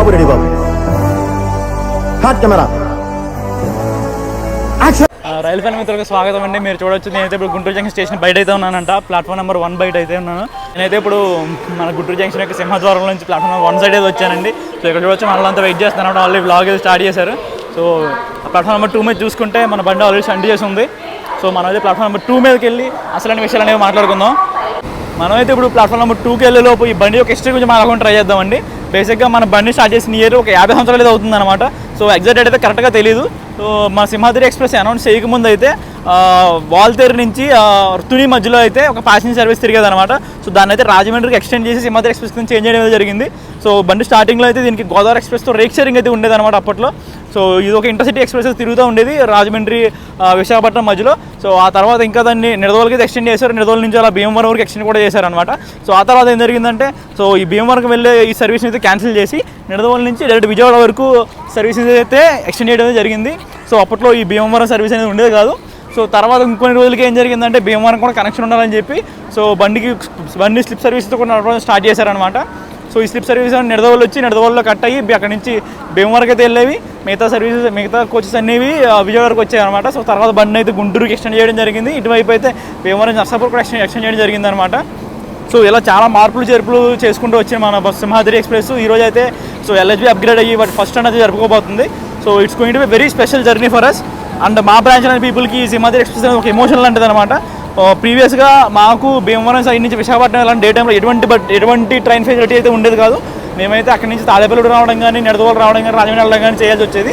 బాబు ready బాబు. Hot camera. Rail fan మిత్రులకు స్వాగతం అండి. మీరు చూడొచ్చు, నేనైతే ఇప్పుడు గుంటూరు జంక్షన్ స్టేషన్ బయట అయితే ఉన్నానంట. ప్లాట్ఫామ్ నెంబర్ 1 బయట అయితే ఉన్నాను. నేనైతే ఇప్పుడు మన గుంటూరు జంక్షన్ యొక్క సింహద్వారం నుంచి ప్లాట్ఫామ్ నెంబర్ 1 సైడ్ అయితే వచ్చానండి. సో ఇక్కడ చూడొచ్చు మనల్ని వెయిట్ చేస్తున్నాను. ఆల్రెడీ వ్లాగ్ అయితే స్టార్ట్ చేశారు. సో ప్లాట్ఫామ్ నెంబర్ 2 మీద చూసుకుంటే మన బండి ఆల్రెడీ స్టంట్ చేసి ఉంది. సో మనం అయితే ప్లాట్ఫామ్ నెంబర్ 2 మీదకి వెళ్ళి అసలు విషయాలు అనేవి మాట్లాడుకుందాం. మనమైతే ఇప్పుడు ప్లాట్ఫామ్ నెంబర్ 2కి వెళ్ళే లోపు ఈ బండి యొక్క హిస్టరీ గురించి మాట్లాడుకుని ట్రై చేద్దామండి. బేసిక్గా మన బండి స్టార్ట్ చేసిన ఇయర్ ఒక 50 సంవత్సరాలు అయితే అవుతుంది అనమాట. సో ఎగ్జాక్ట్ అయితే కరెక్ట్గా తెలియదు. సో మన సింహాద్రి ఎక్స్ప్రెస్ అనౌన్స్ చేయకముందు అయితే వాల్తేరు నుంచి తుని మధ్యలో అయితే ఒక ప్యాసింజర్ సర్వీస్ తిరిగేది అనమాట. సో దాన్ని అయితే రాజమండ్రికి ఎక్స్టెండ్ చేసి సింహాద్రి ఎక్స్ప్రెస్ నుంచి చేంజ్ చేయడం జరిగింది. సో బండి స్టార్టింగ్లో అయితే దీనికి గోదావరి ఎక్స్ప్రెస్తో రేక్ షేరింగ్ అయితే ఉండేది అనమాట అప్పట్లో. సో ఇది ఒక ఇంటర్సిటీ ఎక్స్ప్రెస్ తిరుగుతూ ఉండేది రాజమండ్రి విశాఖపట్నం మధ్యలో. సో ఆ తర్వాత ఇంకా దాన్ని నిడదవోలుకి అయితే ఎక్స్టెండ్ చేశారు. నిడదవోలు నుంచి అలా భీమవరం వరకు ఎక్స్టెండ్ కూడా చేశారనమాట. సో ఆ తర్వాత ఏం జరిగిందంటే, సో ఈ భీమవరంకి వెళ్ళే ఈ సర్వీస్ని అయితే క్యాన్సిల్ చేసి నిడదవోలు నుంచి డైరెక్ట్ విజయవాడ వరకు సర్వీస్ అయితే ఎక్స్టెండ్ చేయడం జరిగింది. సో అప్పట్లో ఈ భీమవరం సర్వీస్ అనేది ఉండేది కాదు. సో తర్వాత ఇంకొన్ని రోజులకి ఏం జరిగిందంటే, భీమవరం కూడా కనెక్షన్ ఉండాలని చెప్పి సో బండి స్లిప్ సర్వీస్తో కూడా నడపడం స్టార్ట్ చేశారనమాట. సో ఈ స్లిప్ సర్వీస్ నిడదవోలు వచ్చి నిడదవోలులో కట్ అయ్యి అక్కడి నుంచి భీమవరం అయితే వెళ్ళేవి. మిగతా కోచెస్ అనేవి విజయవాడకు వచ్చాయి అనమాట. సో తర్వాత బండి అయితే గుంటూరుకి ఎక్స్టెండ్ చేయడం జరిగింది. ఇటువైపు అయితే భీమవరం నర్సాపూర్ కూడా ఎక్స్టెండ్ చేయడం జరిగింది అనమాట. సో ఇలా చాలా మార్పులు చేర్పులు చేసుకుంటూ వచ్చిన మన సింహాద్రి ఎక్స్ప్రెస్ ఈరోజు అయితే సో LHB అప్గ్రేడ్ అయ్యి వాటి ఫస్ట్ అనేది జరుపుకోబోతుంది. So it's going to be very special journey for us. And మా బ్రాంచ్ అనే పీపుల్కి సింహాద్రి ఎక్స్ప్రెస్ అనేది ఒక ఎమోషన్ లాంటిది అనమాట. ప్రీవియస్గా మాకు భీమవరం సైడ్ నుంచి విశాఖపట్నం వెళ్ళాలని డే టైంలో ఎటువంటి ట్రైన్ ఫెసిలిటీ అయితే ఉండేది కాదు. మేమైతే అక్కడి నుంచి తాడేపల్లి రావడం కానీ, నిడదవోలు రావడం కానీ, రాజమండ్రి వెళ్ళడం కానీ చేయాల్సి వచ్చేది.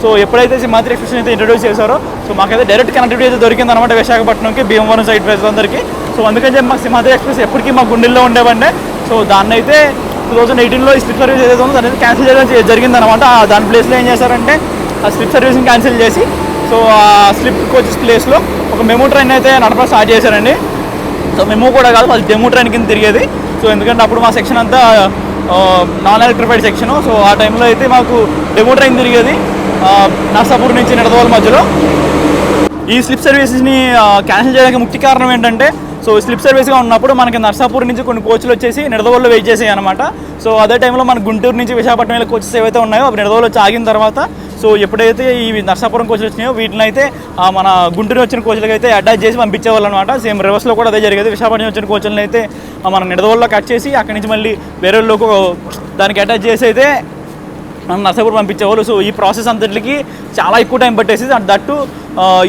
సో ఎప్పుడైతే సింహాద్రి ఎక్స్ప్రెస్ అయితే ఇంట్రడ్యూస్ చేశారో సో మాకైతే డైరెక్ట్ కనెక్టివిటీ అయితే దొరికింది అనమాట విశాఖపట్నంకి, భీమవరం సైడ్ ప్రజలందరికీ. సో అందుకని చెప్పి మాకు సింహాద్రి ఎక్స్ప్రెస్ ఎప్పటికీ మా గుండెల్లో ఉండేవండి. సో దాన్ని అయితే 2018లో ఈ స్లిప్ సర్వీస్ ఏదైతే ఉందో దాన్ని అయితే క్యాన్సిల్ చేయడం జరిగిందనమాట. దాని ప్లేస్లో ఏం చేశారంటే ఆ స్లిప్ సర్వీస్ని క్యాన్సిల్ చేసి సో ఆ స్లిప్ కోచెస్ ప్లేస్లో ఒక మెమో ట్రైన్ అయితే నడపడం స్టార్ట్ చేశారండి. సో మెమో కూడా కాదు, అది డెమో ట్రైన్ కింద తిరిగేది. సో ఎందుకంటే అప్పుడు మా సెక్షన్ అంతా నాన్ ఎలక్ట్రిఫైడ్ సెక్షను. సో ఆ టైంలో అయితే మాకు డెమో ట్రైన్ తిరిగేది నర్సాపూర్ నుంచి నిడదవోలు మధ్యలో. ఈ స్లిప్ సర్వీసెస్ని క్యాన్సిల్ చేయడానికి ముఖ్య కారణం ఏంటంటే, సో స్లిప్ సర్వీస్గా ఉన్నప్పుడు మనకి నర్సాపూర్ నుంచి కొన్ని కోచ్లు వచ్చేసి నిడదవోలులో వెయిట్ చేసాయి అనమాట. సో అదే టైంలో మన గుంటూరు నుంచి విశాఖపట్నం వెళ్ళే కోచెస్ ఏవైతే ఉన్నాయో అవి నిడదవోలు వచ్చి ఆగిన తర్వాత సో ఎప్పుడైతే ఈ నర్సాపురం కోచ్లు వచ్చినాయో వీటిని అయితే మన గుంటూరు వచ్చిన కోచ్లకి అయితే అటాచ్ చేసి పంపించేవాళ్ళు అనమాట. సేమ్ రివర్స్లో కూడా అదే జరిగేది. విశాఖపట్నం వచ్చిన కోచ్లను అయితే మన నిడదవోలులో కట్ చేసి అక్కడి నుంచి మళ్ళీ వేరే వాళ్ళకు దానికి అటాచ్ చేసి అయితే మనం నర్సాపూర్ పంపించేవాళ్ళు. సో ఈ ప్రాసెస్ అంతటికి చాలా ఎక్కువ టైం పట్టేసి దట్టు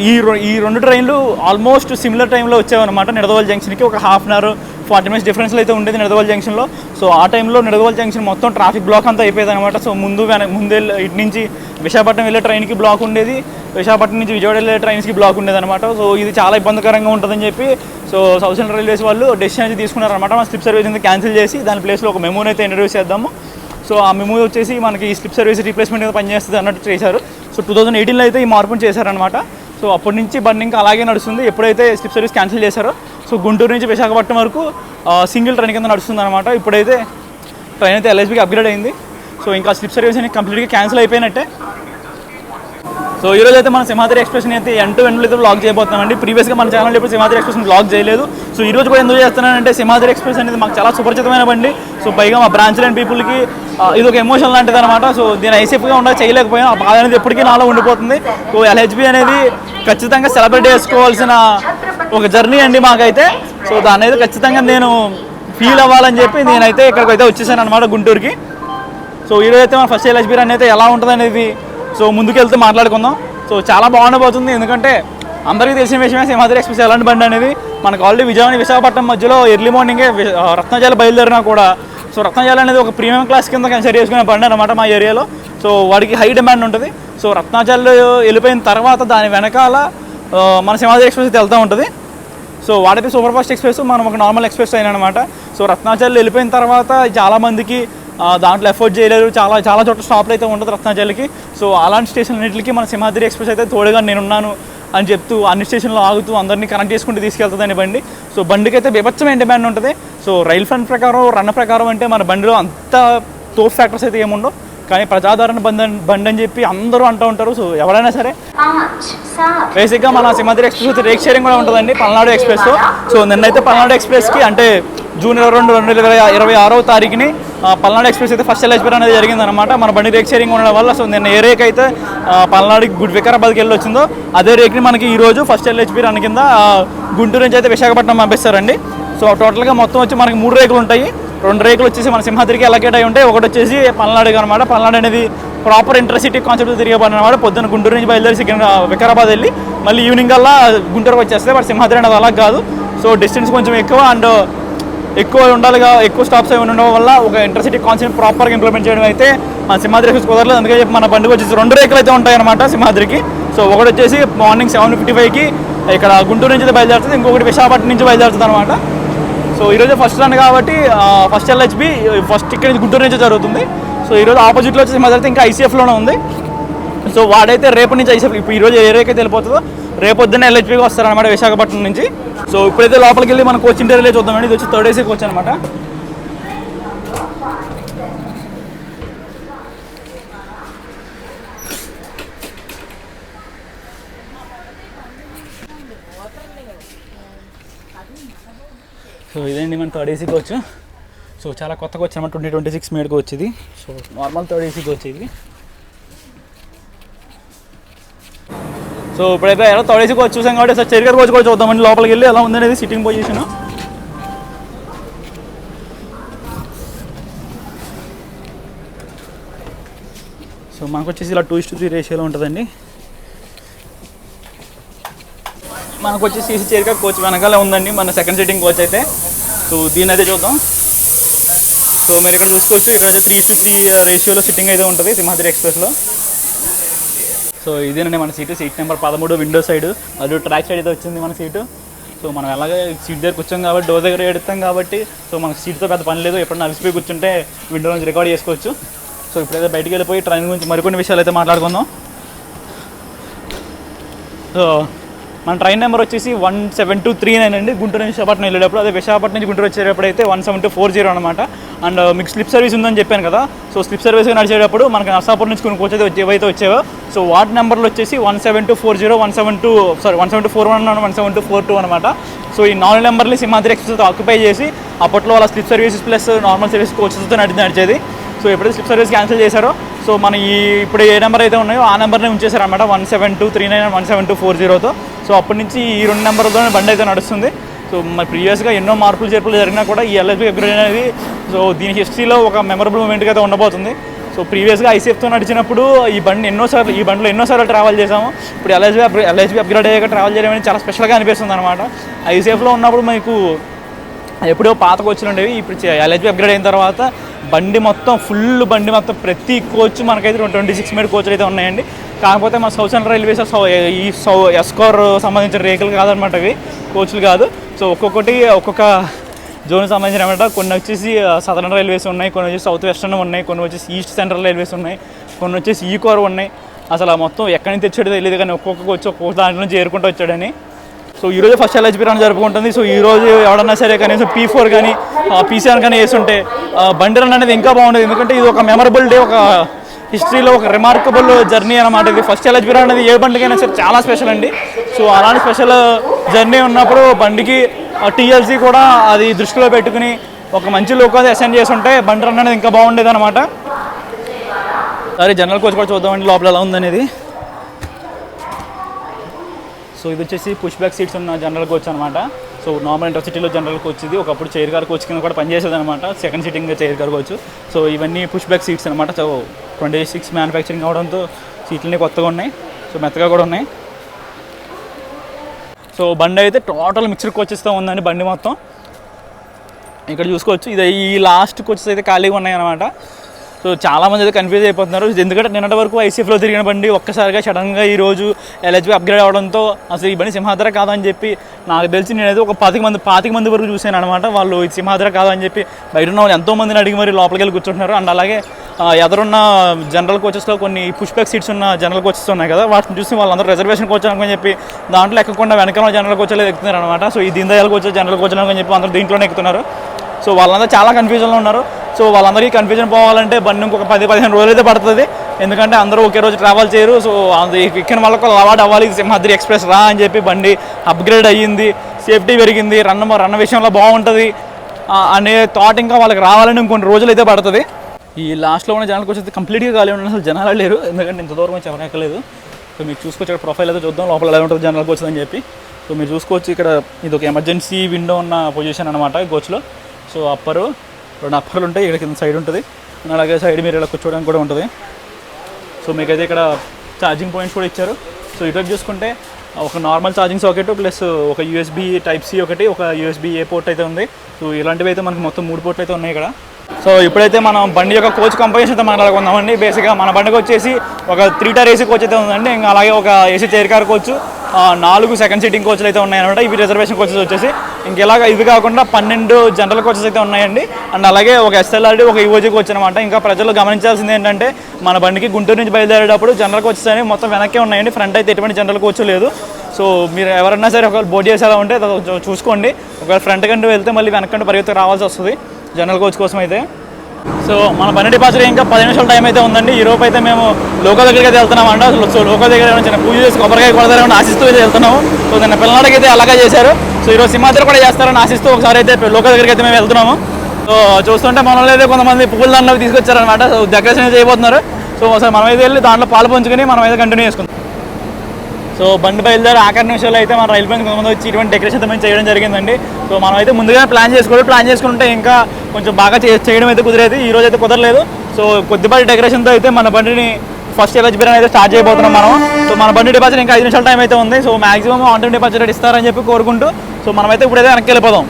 ఈ రెండు ట్రైన్లు ఆల్మోస్ట్ సిమిలర్ టైంలో వచ్చావన్నమాట. నిడదవోలు జంక్షన్కి ఒక 1/2 అవర్ 40 మినిట్స్ డిఫరెన్స్లో అయితే ఉండేది నిడదవోలు జంక్షన్లో. సో ఆ టైంలో నిడదవోలు జంక్షన్ మొత్తం ట్రాఫిక్ బ్లాక్ అంతా అయిపోయేది అనమాట. సో ముందే ఇటు నుంచి విశాఖపట్నం వెళ్ళే ట్రైన్కి బ్లాక్ ఉండేది, విశాఖపట్నం నుంచి విజయవాడ వెళ్ళే ట్రైన్స్కి బ్లాక్ ఉండేది అనమాట. సో ఇది చాలా ఇబ్బందికరంగా ఉంటుందని చెప్పి సో సౌత్ సెంట్రల్ రైల్వేస్ వాళ్ళు డెసిషన్ అయితే తీసుకున్నారనమాట. మన స్లిప్ సర్వీస్ అయితే క్యాన్సిల్ చేసి దాని ప్లేస్లో ఒక మెమోని అయితే ఇంట్రడ్యూస్ చేద్దాము. సో ఆ మెమో వచ్చేసి మనకి ఈ స్లిప్ సర్వీస్ రీప్లేస్మెంట్ మీద పనిచేస్తుంది అన్నట్టు చేశారు. సో 2018లో అయితే ఈ మార్పును చేశారనమాట. సో అప్పటి నుంచి బండి ఇంకా అలాగే నడుస్తుంది. ఎప్పుడైతే స్లిప్ సర్వీస్ క్యాన్సిల్ చేశారో సో గుంటూరు నుంచి విశాఖపట్నం వరకు సింగిల్ ట్రైన్ కింద నడుస్తుంది అనమాట. ఇప్పుడైతే ట్రైన్ అయితే LHBకి అప్గ్రేడ్ అయింది. సో ఇంకా స్లిప్ సర్వీస్ అనేది కంప్లీట్గా క్యాన్సిల్ అయిపోయినట్టే. సో ఈరోజు అయితే మన సింహాద్రి ఎక్స్ప్రెస్ని అయితే ఎండ్ అయితే బ్లాగ్ చేయబోతున్నామండి. ప్రీవియస్గా మన ఛానల్ ఎప్పుడు సింహాద్రి ఎక్స్ప్రెస్ని బ్లాగ్ చేయలేదు. సో ఈరోజు కూడా ఎందుకు చేస్తున్నానంటే, సింహాద్రి ఎక్స్ప్రెస్ అనేది మాకు చాలా సుపరిచితమైన బండి. సో పైగా మా బ్రాంచ్ లైన్ పీపుల్కి ఇది ఒక ఎమోషన్ లాంటిది అనమాట. సో దీని ఐసేఫ్గా ఉండాలి చేయలేకపోయాం. ఆ బాధ అనేది ఎప్పటికీ నాలో ఉండిపోతుంది. సో LHB అనేది ఖచ్చితంగా సెలబ్రేట్ చేసుకోవాల్సిన ఒక జర్నీ అండి మాకైతే. సో దాన్ని అయితే ఖచ్చితంగా నేను ఫీల్ అవ్వాలని చెప్పి నేనైతే ఇక్కడికైతే వచ్చేసాను అనమాట గుంటూరుకి. సో ఈరోజు అయితే మన ఫస్ట్ LHB రన్ అయితే ఎలా ఉంటుంది అనేది సో ముందుకెళ్తే మాట్లాడుకుందాం. సో చాలా బాగుండబోతుంది. ఎందుకంటే అందరికీ తెలిసిన విషయమే సింహాద్రి ఎక్స్ప్రెస్ ఎలాంటి బండి అనేది. మనకు ఆల్రెడీ విశాఖపట్నం మధ్యలో ఎర్లీ మార్నింగే రత్నాజాల బయలుదేరినా కూడా సో రత్నాజాల అనేది ఒక ప్రీమియం క్లాస్ కింద కన్సిడర్ చేసుకునే బండి అనమాట మా ఏరియాలో. సో వాడికి హై డిమాండ్ ఉంటుంది. సో రత్నాజాల్లో వెళ్ళిపోయిన తర్వాత దాని వెనకాల మన సింహాద్రి ఎక్స్ప్రెస్ అయితే వెళ్తూ ఉంటుంది. సో వాడైతే సూపర్ ఫాస్ట్ ఎక్స్ప్రెస్, మనం ఒక నార్మల్ ఎక్స్ప్రెస్ అయినా అనమాట. సో రత్నాచల్లో వెళ్ళిపోయిన తర్వాత చాలామందికి దాంట్లో ఎఫోర్డ్ చేయలేరు, చాలా చోట్ల స్టాప్లు అయితే ఉంటుంది రత్నాచల్కి. సో అలాంటి స్టేషన్ అన్నింటికి మన సింహాద్రి ఎక్స్ప్రెస్ అయితే తోడుగా నేనున్నాను అని చెప్తూ అన్ని స్టేషన్లో ఆగుతూ అందరినీ కనెక్ట్ చేసుకుంటూ తీసుకెళ్తుందని బండి. సో బండికి అయితే బీభత్సమైన డిమాండ్ ఉంటుంది. సో రైల్ ఫండ్ ప్రకారం రన్ ప్రకారం అంటే మన బండిలో అంత తోఫ్ ఫ్యాక్టర్స్ అయితే ఏముండవు. కానీ ప్రజాదరణ బండి అని చెప్పి అందరూ అంటూ ఉంటారు. సో ఎవరైనా సరే బేసిక్గా మన సింహాద్రి ఎక్స్ప్రెస్ రేక్ షేరింగ్ కూడా ఉంటుందండి పల్నాడు ఎక్స్ప్రెస్. సో నిన్నైతే పల్నాడు ఎక్స్ప్రెస్కి అంటే జూన్ 22, 2026 పల్నాడు ఎక్స్ప్రెస్ అయితే ఫస్ట్ ఎల్హెచ్పి అనేది జరిగిందనమాట. మన బండి రేక్ షేరింగ్ ఉండడం వల్ల సో నిన్న ఏ రేక్ అయితే పల్నాడు వికారాబాద్కి వెళ్ళి వచ్చిందో అదే రేక్ని మనకి ఈరోజు ఫస్ట్ ఎల్హెచ్పి రన్ కింద గుంటూరు నుంచి అయితే విశాఖపట్నం పంపిస్తారండి. సో టోటల్గా మొత్తం వచ్చి మనకి 3 రేకులు ఉంటాయి. 2 రేకులు వచ్చేసి మన సింహాద్రికి అలకేట్ అయి ఉంటాయి. ఒకటి వచ్చేసి పల్నాడుకి అనమాట. పల్నాడు అనేది ప్రాపర్ ఇంటర్సిటీ కాన్సెప్ట్ తిరిగేపడిన అనమాట. పొద్దున్న గుంటూరు నుంచి బయలుదేరి వికారాబాద్ వెళ్ళి మళ్ళీ ఈవినింగ్ కల్లా గుంటూరుకి వచ్చేస్తే బట్ సింహాద్రి అనేది అలా కాదు. సో డిస్టెన్స్ కొంచెం ఎక్కువ అండ్ ఎక్కువ ఉండాలిగా, ఎక్కువ స్టాప్స్ ఏమైనా ఉండడం వల్ల ఒక ఇంటర్సిటీ కాన్సెప్ట్ ప్రాపర్గా ఇంప్లిమెంట్ చేయడం అయితే మన సింహాద్రి కుదరలేదు. అందుకే చెప్పి మన బండికి వచ్చేసి 2 రేకులు అయితే ఉంటాయి అనమాట సింహాద్రికి. సో ఒకటి వచ్చేసి మార్నింగ్ 7:55కి ఇక్కడ గుంటూరు నుంచి బయలుదేరుతుంది, ఇంకొకటి విశాఖపట్నం నుంచి బయలుదేరుతుంది అనమాట. సో ఈరోజు ఫస్ట్ రన్ కాబట్టి ఫస్ట్ ఎల్హెచ్పి ఫస్ట్ ఇక్కడ నుంచి గుంటూరు నుంచి జరుగుతుంది. సో ఈరోజు ఆపోజిట్లో వచ్చేసి మొదలైతే ఇంకా ఐసీఎఫ్లోనే ఉంది. సో వాడైతే రేపు నుంచి ఐసీఎఫ్ ఇప్పుడు ఈరోజు ఏ రేకైతే వెళ్ళిపోతుందో రేపు పొద్దున్న ఎల్హెచ్పికి వస్తారనమాట విశాఖపట్నం నుంచి. సో ఇప్పుడైతే లోపలికి వెళ్ళి మన కోచ్ ఇంటీరియర్ చూద్దామండి. ఇది వచ్చి 3rd AC కోచ్ అనమాట. సో ఇదండి మన 3rd AC కోచ్. సో చాలా కొత్తగా వచ్చామన్నమాట, 2026 మేడ్కి వచ్చింది. So normal 3rd AC coach ఇది. సో ఇప్పుడైతే ఎలా 3rd AC కోచ్ చూసాం కాబట్టి సార్ చైర్ కోచ్ కూడా చూద్దామండి లోపలికి వెళ్ళి ఎలా ఉందనేది సిట్టింగ్ పొజిషన్. సో మనకు వచ్చేసి ఇలా 2:3 రేషియోలో ఉంటుందండి. మనకు వచ్చేసి సీసీ చైర్ కోచ్ వెనకాల ఉందండి మన సెకండ్ సిట్టింగ్ కోచ్ అయితే. సో దీన్ని అయితే చూద్దాం. సో మీరు ఇక్కడ చూసుకోవచ్చు, ఇక్కడ వచ్చి 3:3 రేషియోలో సిట్టింగ్ అయితే ఉంటుంది సింహాద్రి ఎక్స్ప్రెస్లో. సో ఇదేనండి మన సీట్ నెంబర్ 13 విండో సైడ్, అది ట్రాక్ సైడ్ అయితే వచ్చింది మన సీటు. సో మనం ఎలాగే సీట్ దగ్గర కూర్చోం కాబట్టి డోర్ దగ్గర ఎడతాం కాబట్టి సో మనకు సీట్తో పెద్ద పని లేదు. ఎప్పుడన్నా అలసిపోయి కూర్చుంటే విండో నుంచి రికార్డ్ చేసుకోవచ్చు. సో ఇప్పుడైతే బయటికి వెళ్ళిపోయి ట్రైన్ గురించి మరికొన్ని విషయాలు అయితే మాట్లాడుకుందాం. సో మన ట్రైన్ నెంబర్ వచ్చేసి 17239 అండి. గుంటూరు నుంచి విశాఖపట్నం వెళ్ళేటప్పుడు, అదే విశాఖపట్నం నుంచి గుంటూరు వచ్చేటప్పుడు అయితే 17240 అనమాట. అండ్ మీకు స్లిప్ సర్వీస్ ఉందని చెప్పాను కదా. సో స్లిప్ సర్వీస్గా నడిచేటప్పుడు మనకి నర్సాపూర్ నుంచి కొన్ని కోచ్ అయితే ఏవైతే వచ్చావో సో వార్డ్ నెంబర్లు వచ్చేసి 17240, 17241, 17242 అనమాట. సో ఈ 4 నెంబర్ని సింహాద్రి ఎక్స్ప్రెస్ ఆక్యుపై చేసి అప్పట్లో వాళ్ళ slip services plus normal service కోచెస్తో నడిచేది. సో ఎప్పుడైతే స్లిప్ సర్వీస్ క్యాన్సిల్ చేశారో సో మన ఇప్పుడు ఏ నెంబర్ అయితే ఉన్నాయో ఆ నెంబర్ని ఉంచేశారనమాట 17239 17240తో. సో అప్పటి నుంచి ఈ 2 నెంబర్లతో బండి అయితే నడుస్తుంది. సో మరి ప్రీవియస్గా ఎన్నో మార్పులు చేర్పులు జరిగినా కూడా ఈ ఎల్హెచ్పి అప్గ్రేడ్ అనేది సో దీని హిస్టరీలో ఒక మెమరబుల్ మూమెంట్గా అయితే ఉండబోతుంది. సో ప్రీవియస్గా ఐసీఎఫ్తో నడిచినప్పుడు ఈ బండిలో ఎన్నోసార్లు ట్రావెల్ చేసాము. ఇప్పుడు ఎల్హెచ్పి అప్గ్రేడ్ అయ్యాక ట్రావెల్ చేయడం అనేది చాలా స్పెషల్గా అనిపిస్తుంది అనమాట. ఐసీఎఫ్లో ఉన్నప్పుడు మీకు ఎప్పుడో పాత కోచ్లు ఉండేవి. ఇప్పుడు ఎల్హెచ్పి అప్గ్రేడ్ అయిన తర్వాత బండి మొత్తం ప్రతి కోచ్ మనకైతే 26 మేడ్ కోచ్లు అయితే ఉన్నాయండి. కాకపోతే మన సౌత్ సెంట్రల్ రైల్వేస్ ఈ ఎస్కోర్ సంబంధించిన రేకులు కాదనమాట, అవి కోచ్లు కాదు. సో ఒక్కొక్క జోన్ సంబంధించిన అనమాట. కొన్ని వచ్చేసి సదరన్ రైల్వేస్ ఉన్నాయి, కొన్ని వచ్చేసి సౌత్ వెస్టర్న్ ఉన్నాయి, కొన్ని వచ్చేసి ఈస్ట్ సెంట్రల్ రైల్వేస్ ఉన్నాయి, కొన్ని వచ్చేసి ఈ కోర్ ఉన్నాయి. అసలు మొత్తం ఎక్కడి నుంచి తెచ్చాడో తెలియదు కానీ ఒక్కొక్క దాంట్లో నుంచి చేరుకుంటూ వచ్చాడని. సో ఈరోజు ఫస్ట్ ఎల్హెచ్పి రన్ జరుపుకుంటుంది. సో ఈరోజు ఎవడన్నా సరే కనీసం P4 కానీ P7 కానీ వేస్తుంటే బండి రన్ అనేది ఇంకా బాగుండేది. ఎందుకంటే ఇది ఒక మెమరబుల్ డే, ఒక హిస్టరీలో ఒక రిమార్కబుల్ జర్నీ అనమాట. ఇది ఫస్ట్ ఎల్హెచ్పి రన్ అనేది ఏ బండికైనా సరే చాలా స్పెషల్ అండి. సో అలాంటి స్పెషల్ జర్నీ ఉన్నప్పుడు బండికి TLC కూడా అది దృష్టిలో పెట్టుకుని ఒక మంచి లుక్ అది అసెండ్ చేసి ఉంటే బండి రన్ అనేది ఇంకా బాగుండేది అనమాట. సరే జనరల్ కోచ్ కూడా చూద్దామండి లోపల ఎలా ఉందనేది. సో ఇది వచ్చేసి పుష్ బ్యాక్ సీట్స్ ఉన్న జనరల్ కోచ్ అనమాట. సో నార్మల్ ఇంటర్సిటీలో జనరల్ కోచ్ ఇది. ఒకప్పుడు చైర్ కార్ కోచ్ కింద కూడా పనిచేసేది అనమాట, second sitting chair car coach. So ఇవన్నీ పుష్ బ్యాక్ సీట్స్ అనమాట. సో 26 మ్యానుఫ్యాక్చరింగ్ అవడంతో సీట్లన్నీ కొత్తగా ఉన్నాయి, సో మెత్తగా కూడా ఉన్నాయి. సో బండి అయితే టోటల్ మిక్స్డ్ కోచెస్తో ఉందండి బండి మొత్తం. ఇక్కడ చూసుకోవచ్చు, ఇది ఈ లాస్ట్ కోచెస్ అయితే ఖాళీగా ఉన్నాయి అనమాట. సో చాలామంది అయితే కన్ఫ్యూజ్ అయిపోతున్నారు. ఎందుకంటే నిన్నటి వరకు ఐసీఎఫ్లో తిరిగిన బండి ఒక్కసారిగా సడన్గా ఈరోజు ఎల్హెచ్పి అప్గ్రేడ్ అవడంతో అసలు ఈ బండి సింహాద్రి కాదని చెప్పి నాకు తెలిసి నేనైతే ఒక 25 మంది వరకు చూశాను అనమాట. వాళ్ళు ఇది సింహాద్రి కాదని చెప్పి బయట ఉన్న వాళ్ళు ఎంతోమందిని అడిగి మరి లోపలికి వెళ్ళి కూర్చుంటున్నారు. అండ్ అలాగే ఎదురున్న జనరల్ కోచెస్లో కొన్ని పుష్ బ్యాక్ సీట్స్ ఉన్న జనరల్ కోచెస్ ఉన్నాయి కదా, వాటిని చూసి వాళ్ళందరూ రిజర్వేషన్ కోచ్ అనుకుని చెప్పి దాంట్లో ఎక్కకుండా వెనకాల జనరల్ కోచ్లు ఎక్కుతున్నారు అనమాట. సో ఈ Deen Dayal coach general coach అనుకుని చెప్పి అందరూ దీంట్లోనే ఎక్కుతున్నారు. సో వాళ్ళందరూ చాలా కన్ఫ్యూజన్లో ఉన్నారు. సో వాళ్ళందరికీ కన్ఫ్యూజన్ పోవాలంటే బండి ఇంకొక 10-15 రోజులు అయితే పడుతుంది, ఎందుకంటే అందరూ ఒకే రోజు ట్రావెల్ చేయరు. సో అది ఎక్కిన వాళ్ళకు అలవాటు అవ్వాలి, సింహాద్రి ఎక్స్ప్రెస్ రా అని చెప్పి బండి అప్గ్రేడ్ అయ్యింది, సేఫ్టీ పెరిగింది, రన్న విషయంలో బాగుంటుంది అనే థాట్ ఇంకా వాళ్ళకి రావాలని ఇంకొన్ని రోజులు అయితే పడుతుంది. ఈ లాస్ట్లో ఉన్న జనాలకు వచ్చేది కంప్లీట్గా ఖాళీ ఉన్న అసలు జనాలు లేరు, ఎందుకంటే ఇంత దూరం వచ్చి ఎవరు ఎక్కలేదు. సో మీరు చూసుకోవచ్చు ఇక్కడ ప్రొఫైల్ అయితే చూద్దాం లోపల ఎలా ఉంటుంది జనాలకు వచ్చిందని చెప్పి. సో మీరు చూసుకోవచ్చు ఇక్కడ ఇది ఒక ఎమర్జెన్సీ విండో ఉన్న పొజిషన్ అనమాట కోచ్లో. సో అప్పరు 2 అప్పర్లు ఉంటాయి, ఇక్కడ కింద సైడ్ ఉంటుంది, అలాగే సైడ్ మీరు ఇలా కూర్చోవడానికి కూడా ఉంటుంది. సో మీకైతే ఇక్కడ ఛార్జింగ్ పాయింట్స్ కూడా ఇచ్చారు. సో ఇటు చూసుకుంటే ఒక నార్మల్ ఛార్జింగ్ సాకెట్ ప్లస్ ఒక యూఎస్బీ టైప్ సి ఒకటి, ఒక యూఎస్బీ ఏ పోర్ట్ అయితే ఉంది. సో ఇలాంటివి అయితే మనకు మొత్తం 3 పోర్ట్లు అయితే ఉన్నాయి ఇక్కడ. సో ఇప్పుడైతే మనం బండి యొక్క కోచ్ కంపెనీస్ అయితే మాట్లాడుకుందామండి. బేసిక్గా మన బండికి వచ్చేసి ఒక 3 టైర్ ఏసీ కోచ్ అయితే ఉందండి, ఇంకా అలాగే ఒక AC chair car coach, 4 second seating కోచ్లు అయితే ఉన్నాయన్నమాట. ఇవి రిజర్వేషన్ కోచెస్ వచ్చేసి ఇంకెలాగ ఇవి కాకుండా 12 జనరల్ కోచెస్ అయితే ఉన్నాయండి. అండ్ అలాగే ఒక ఎస్ఎల్ఆర్డి, ఒక ఈవోజీ కోచ్ అనమాట. ఇంకా ప్రజలు గమనించాల్సింది ఏంటంటే మన బండికి గుంటూరు నుంచి బయలుదేరేటప్పుడు జనరల్ కోచెస్ అనేవి మొత్తం వెనక్కే ఉన్నాయండి, ఫ్రంట్ అయితే ఎటువంటి జనరల్ కోచ్ లేదు. సో మీరు ఎవరన్నా సరే ఒకవేళ బోర్డు చేసేలా ఉంటే చూసుకోండి, ఒకవేళ ఫ్రంట్ కంటూ వెళ్తే మళ్ళీ వెనక్కంటూ పరిగెత్తుకు రావాల్సి వస్తుంది జనరల్ కోచ్ కోసం అయితే. సో మన బండి డిపాజిట్ ఇంకా 10 నిమిషాల టైం అయితే ఉందండి. ఈ రోజు అయితే మేము లోకల్ దగ్గరికి అయితే వెళ్తున్నాం అంట. సో లోకల్ దగ్గర చిన్న పూజ చేసి కొబ్బరికాయ కొడతారని ఆశిస్తూ అయితే వెళ్తున్నాము. సో దాన్ని పిల్లలకి అయితే అలాగే చేశారు. సో ఈరోజు సింహాద్రి కూడా చేస్తారని ఆశిస్తూ ఒకసారి అయితే లోకల్ దగ్గరికి అయితే మేము వెళ్తున్నాము. సో చూస్తుంటే మనలో అయితే కొంతమంది పువ్వుల దండలు తీసుకొచ్చారనమాట. సో డెకరేషన్ చేయబోతున్నారు. సో ఒకసారి మనమైతే వెళ్ళి దాంట్లో పాలు పంచుకొని మనమైతే కంటిన్యూ చేసుకుంటాం. సో బండి బయలుదేరి ఆఖరి నిమిషాలు అయితే మన రైలు బండి కొంతమంది వచ్చి ఇటువంటి డెకరేషన్ అయితే మేము చేయడం జరిగిందండి. సో మనం అయితే ముందుగా ప్లాన్ చేసుకుంటే ఇంకా కొంచెం బాగా చేయడం అయితే కుదిరేది. ఈ రోజు అయితే కుదరలేదు. సో కొద్దిపాటి డెకరేషన్తో అయితే మన బండిని ఫస్ట్ ఎలర్జీ బిర్యానీ అయితే స్టార్ట్ చేయబోతున్నాం మనం. సో మన బండి డిపాజిట్ ఇంకా 5 నిమిషాల టైం అయితే ఉంది. So maximum on time deposit ఇస్తారని చెప్పి కోరుకుంటూ సో మనమైతే ఇప్పుడైతే వెనక్కి వెళ్ళిపోదాం.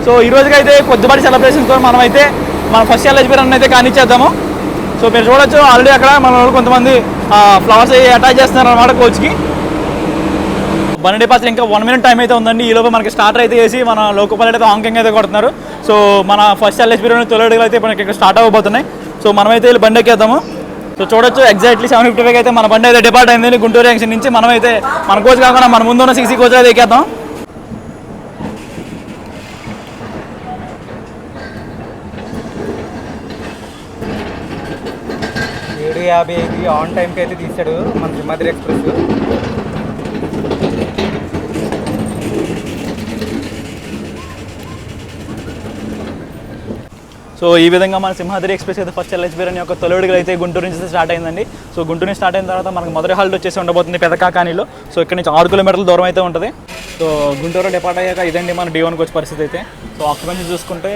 సో ఈ రోజుకి అయితే కొద్దిపాటి సెలబ్రేషన్తో మనమైతే మన ఫస్ట్ ఎలర్జీ బిర్యానీ అయితే కానిచ్చేద్దాము. సో మీరు చూడొచ్చు ఆల్రెడీ అక్కడ మన వాళ్ళు కొంతమంది ఫ్లవర్స్ అటాచ్ చేస్తున్నారు అనమాట కోచ్కి. బండి డిపాజిట్ ఇంకా 1 మినిట్ టైం అయితే ఉందండి. ఈ లోపు మనకి స్టార్టర్ అయితే వేసి మన లోకల్ అయితే హాంకింగ్ అయితే కొడుతున్నారు. సో మన ఫస్ట్ ఎల్ఎస్ బిర్యానీ తొలడుగులు అయితే మనకి ఇక్కడ స్టార్ట్ అవ్వబోతున్నాయి. సో మనమైతే వెళ్ళి బండి ఎక్కేద్దాము. సో చూడొచ్చు ఎగ్జాక్ట్లీ 7:55 అయితే మన బండి అయితే డిపార్ట్ అయింది గుంటూరు జంక్షన్ నుంచి. మనమైతే మన కోచ్ కాకుండా మన ముందున్న సీసీ కోచ్ అయితే ఎక్కేద్దాం. ఆన్ టైంకి అయితే తీసాడు మన సింహాద్రి ఎక్స్ప్రెస్. సో ఈ విధంగా మన సింహాద్రి ఎక్స్ప్రెస్ అయితే ఫస్ట్ ఎల్ఎస్ బిర్యానీ యొక్క తొలడుగులు అయితే గుంటూరు నుంచి స్టార్ట్ అయిందండి. సో గుంటూరు నుంచి స్టార్ట్ అయిన తర్వాత మనకి మొదటి హాల్ట్ వచ్చేసి ఉండబోతుంది పెదకాకానిలో. సో ఇక్కడ నుంచి 6 కిలోమీటర్ల దూరం అయితే ఉంటుంది. సో గుంటూరు డిపార్ట్ అయ్యాక ఇదండి మన D1 కోచ్ పరిస్థితి అయితే. సో ఆక్యుపెన్సీ చూసుకుంటే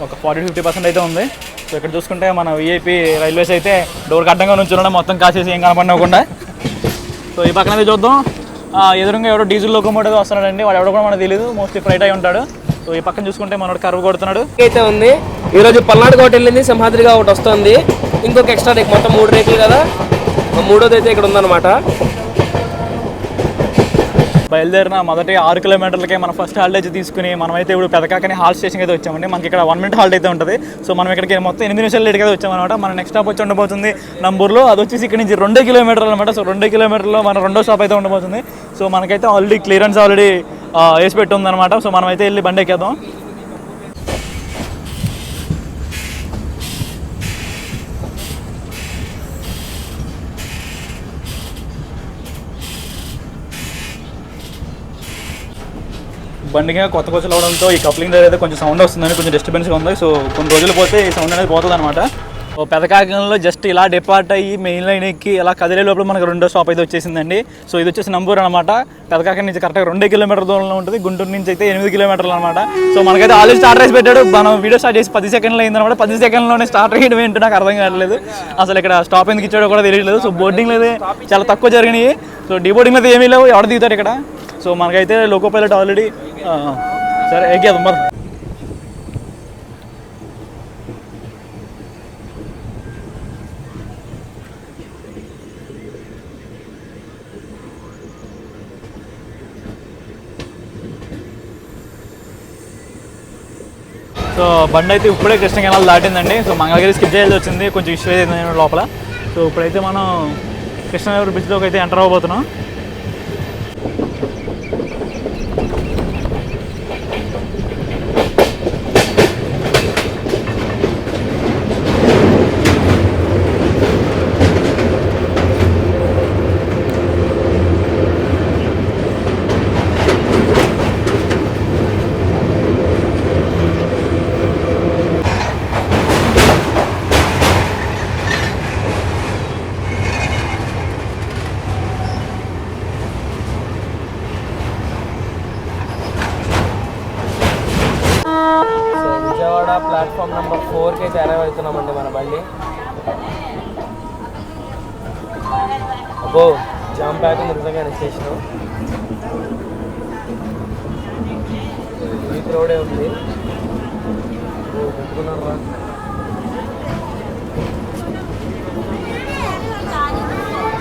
ఒక 40-50% అయితే ఉంది. సో ఇక్కడ చూసుకుంటే మన విఐపి రైల్వేస్ అయితే డోర్కి అడ్డంగా నుంచి ఉండడం మొత్తం కాసేసి ఏం కనపడకుండా. సో ఈ పక్కన అయితే చూద్దాం, ఎదురుగా ఎవరో డీజిల్ లోకోమోటివ్ వస్తున్నాడండి, వాడు ఎవడో కూడా మనకు తెలియదు, మోస్ట్లీ ఫ్రైట్ అయి ఉంటాడు. సో ఈ పక్కన చూసుకుంటే మనోడు కర్వ్ కొడుతున్నాడు అయితే ఉంది. ఈరోజు పల్నాడు ఒకటి వెళ్ళింది, సింహాద్రిగా ఒకటి వస్తుంది, ఇంకొక ఎక్స్ట్రా రేక్, మొత్తం 3 రేకులు కదా, 3వది అయితే ఇక్కడ ఉందన్నమాట. బయలుదేరిన మొదటి 6 కిలోమీటర్లకే మన ఫస్ట్ హాల్ట్ అయితే తీసుకుని మనమైతే ఇప్పుడు పెదకాకని హాల్ట్ స్టేషన్కి అయితే వచ్చామండి. మనకి ఇక్కడ 1 మినిట్ హాల్ట్ అయితే ఉంటుంది. సో మనం ఇక్కడికి మొత్తం 8 నిమిషాలు లేట్గా అయితే వచ్చామన్నమాట. మన నెక్స్ట్ స్టాప్ వచ్చి ఉండబోతుంది నంబూర్లో. అది వచ్చేసి ఇక్కడ నుంచి 2 కిలోమీటర్లు అనమాట. సో 2 కిలోమీటర్లో మన రెండో స్టాప్ అయితే ఉండబోతుంది. సో మనకైతే ఆల్రెడీ క్లియరెన్స్ వేసి పెట్టి ఉందన్నమాట. సో మనమైతే వెళ్ళి బండి ఎక్కేద్దాం. బండిగా కొత్త కోచ్లు అవడంతో ఈ కప్లింగ్ దగ్గర అయితే కొంచెం సౌండ్ వస్తుందని కొంచెం డిస్టర్బెన్స్గా ఉంది. సో కొన్ని రోజులు పోతే ఈ సౌండ్ అనేది పోతుంది అనమాట. సో పెదకాకంలో జస్ట్ ఇలా డిపార్ట్ అయ్యి మెయిన్ లైన్ ఎక్కి ఇలా కదిలే లోపల మనకు రెండో స్టాప్ అయితే వచ్చేసిందండి. సో ఇది వచ్చేసి నంబూరు అనమాట. పెదకాక నుంచి కరెక్ట్గా 2 కిలోమీటర్ల దూరంలో ఉంటుంది. గుంటూరు నుంచి అయితే 8 కిలోమీటర్లు అనమాట. సో మనకైతే ఆల్రెడీ స్టార్ట్ రేసి పెట్టాడు. మనం వీడియో స్టార్ట్ చేసి 10 సెకండ్లు అయిందనమాట. 10 సెకండ్లోనే స్టార్ట్ చేయడం ఏంటో నాకు అర్థం కావట్లేదు. అసలు ఇక్కడ స్టాప్ ఎందుకు ఇచ్చాడో కూడా తెలియట్లేదు. సో బోర్డింగ్లు అయితే చాలా తక్కువ జరిగినాయి. సో డీబోర్డింగ్లు అయితే ఏమీ లేవు, ఎవడ దిగుతారు ఇక్కడ. సో మనకైతే లోకో పైలట్ ఆల్రెడీ సరే ఎక్కేద్దాం మరి. సో బండి అయితే ఇప్పుడే కృష్ణ కెనాల్ దాటిందండి. సో మంగళగిరి స్కిప్ చేయాల్సి వచ్చింది, కొంచెం ఇష్యూ అయింది లోపల. సో ఇప్పుడైతే మనం కృష్ణనగర్ బ్రిడ్జ్లోకి అయితే ఎంటర్ అవ్వబోతున్నాం. విజయవాడ ప్లాట్ఫామ్ నెంబర్ 4కి అయితే అరైవ్ అవుతున్నామండి మన బండి. అబ్బో జామ్ ప్యాక్ ఉంది నిజంగానే స్టేషను. ఈ క్రౌడే ఉంది. పెట్టుకున్నారా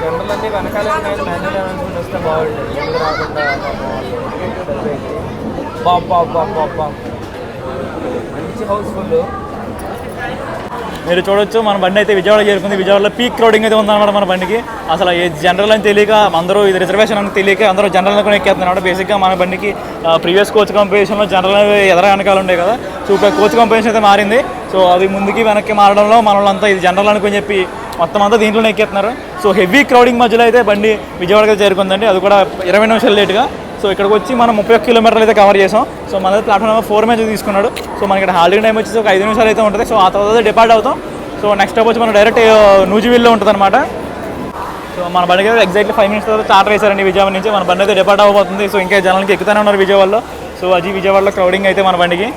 జనరల్ అన్నీ వెనకాలే ఉన్నాయి. మాన్యువల్ అనౌన్స్మెంట్ వస్తే బాగుంటుంది. ఎందుకు రాకుండా బాబా మంచి హౌస్ఫుల్. మీరు చూడొచ్చు మన బండి అయితే విజయవాడ చేరుకుంది. విజయవాడలో పీక్ క్రౌడింగ్ అయితే ఉందన్నమాట మన బండికి. అసలు జనరల్ అని తెలియక అందరూ ఇది రిజర్వేషన్ అని తెలియక అందరూ జనరల్ అనుకుని ఎక్కేస్తున్నారు. బేసిక్గా మన బండికి ప్రీవియస్ కోచ్ కంపెనీషన్లో జనరల్ ఎదర వెనకాల ఉండే కదా. సో ఇప్పుడు కోచ్ కంపెనీషన్ అయితే మారింది. సో అది ముందుకి వెనక్కి మారడంలో మన వాళ్ళంతా ఇది జనరల్ అనుకుని చెప్పి మొత్తం అంతా దీంట్లోనే ఎక్కేస్తున్నారు. సో హెవీ క్రౌడింగ్ మధ్యలో అయితే బండి విజయవాడకి చేరుకుందండి. అది కూడా 20 నిమిషాలు లేట్గా. సో ఇక్కడికి వచ్చి మనం 31 కిలోమీటర్లు అయితే కవర్ చేసాం. సో మన ప్లాట్ఫామ్ నెంబర్ 4 మీద తీసుకున్నాడు. సో మనకి ఇక్కడ హాల్డింగ్ టైం వచ్చేసి ఒక 5 నిమిషాలు అయితే ఉంటుంది. సో ఆ తర్వాత డిపార్ట్ అవుతాం. సో నెక్స్ట్ స్టాప్ వచ్చి మనం డైరెక్ట్ నూజివీడ్లో ఉంటుంది అనమాట. సో మన బండికి అయితే ఎగ్జాక్ట్లీ 5 మినిట్స్ తర్వాత చార్టర్ వేశారండి విజయవాడ నుంచి. మన బండి అయితే డిపార్ట్ అవ్వబోతుంది. సో ఇంకా జనాలకి ఎక్కుతూనే ఉన్నారు విజయవాడలో. సో అది విజయవాడలో క్రౌడింగ్ అయితే మన బండికి.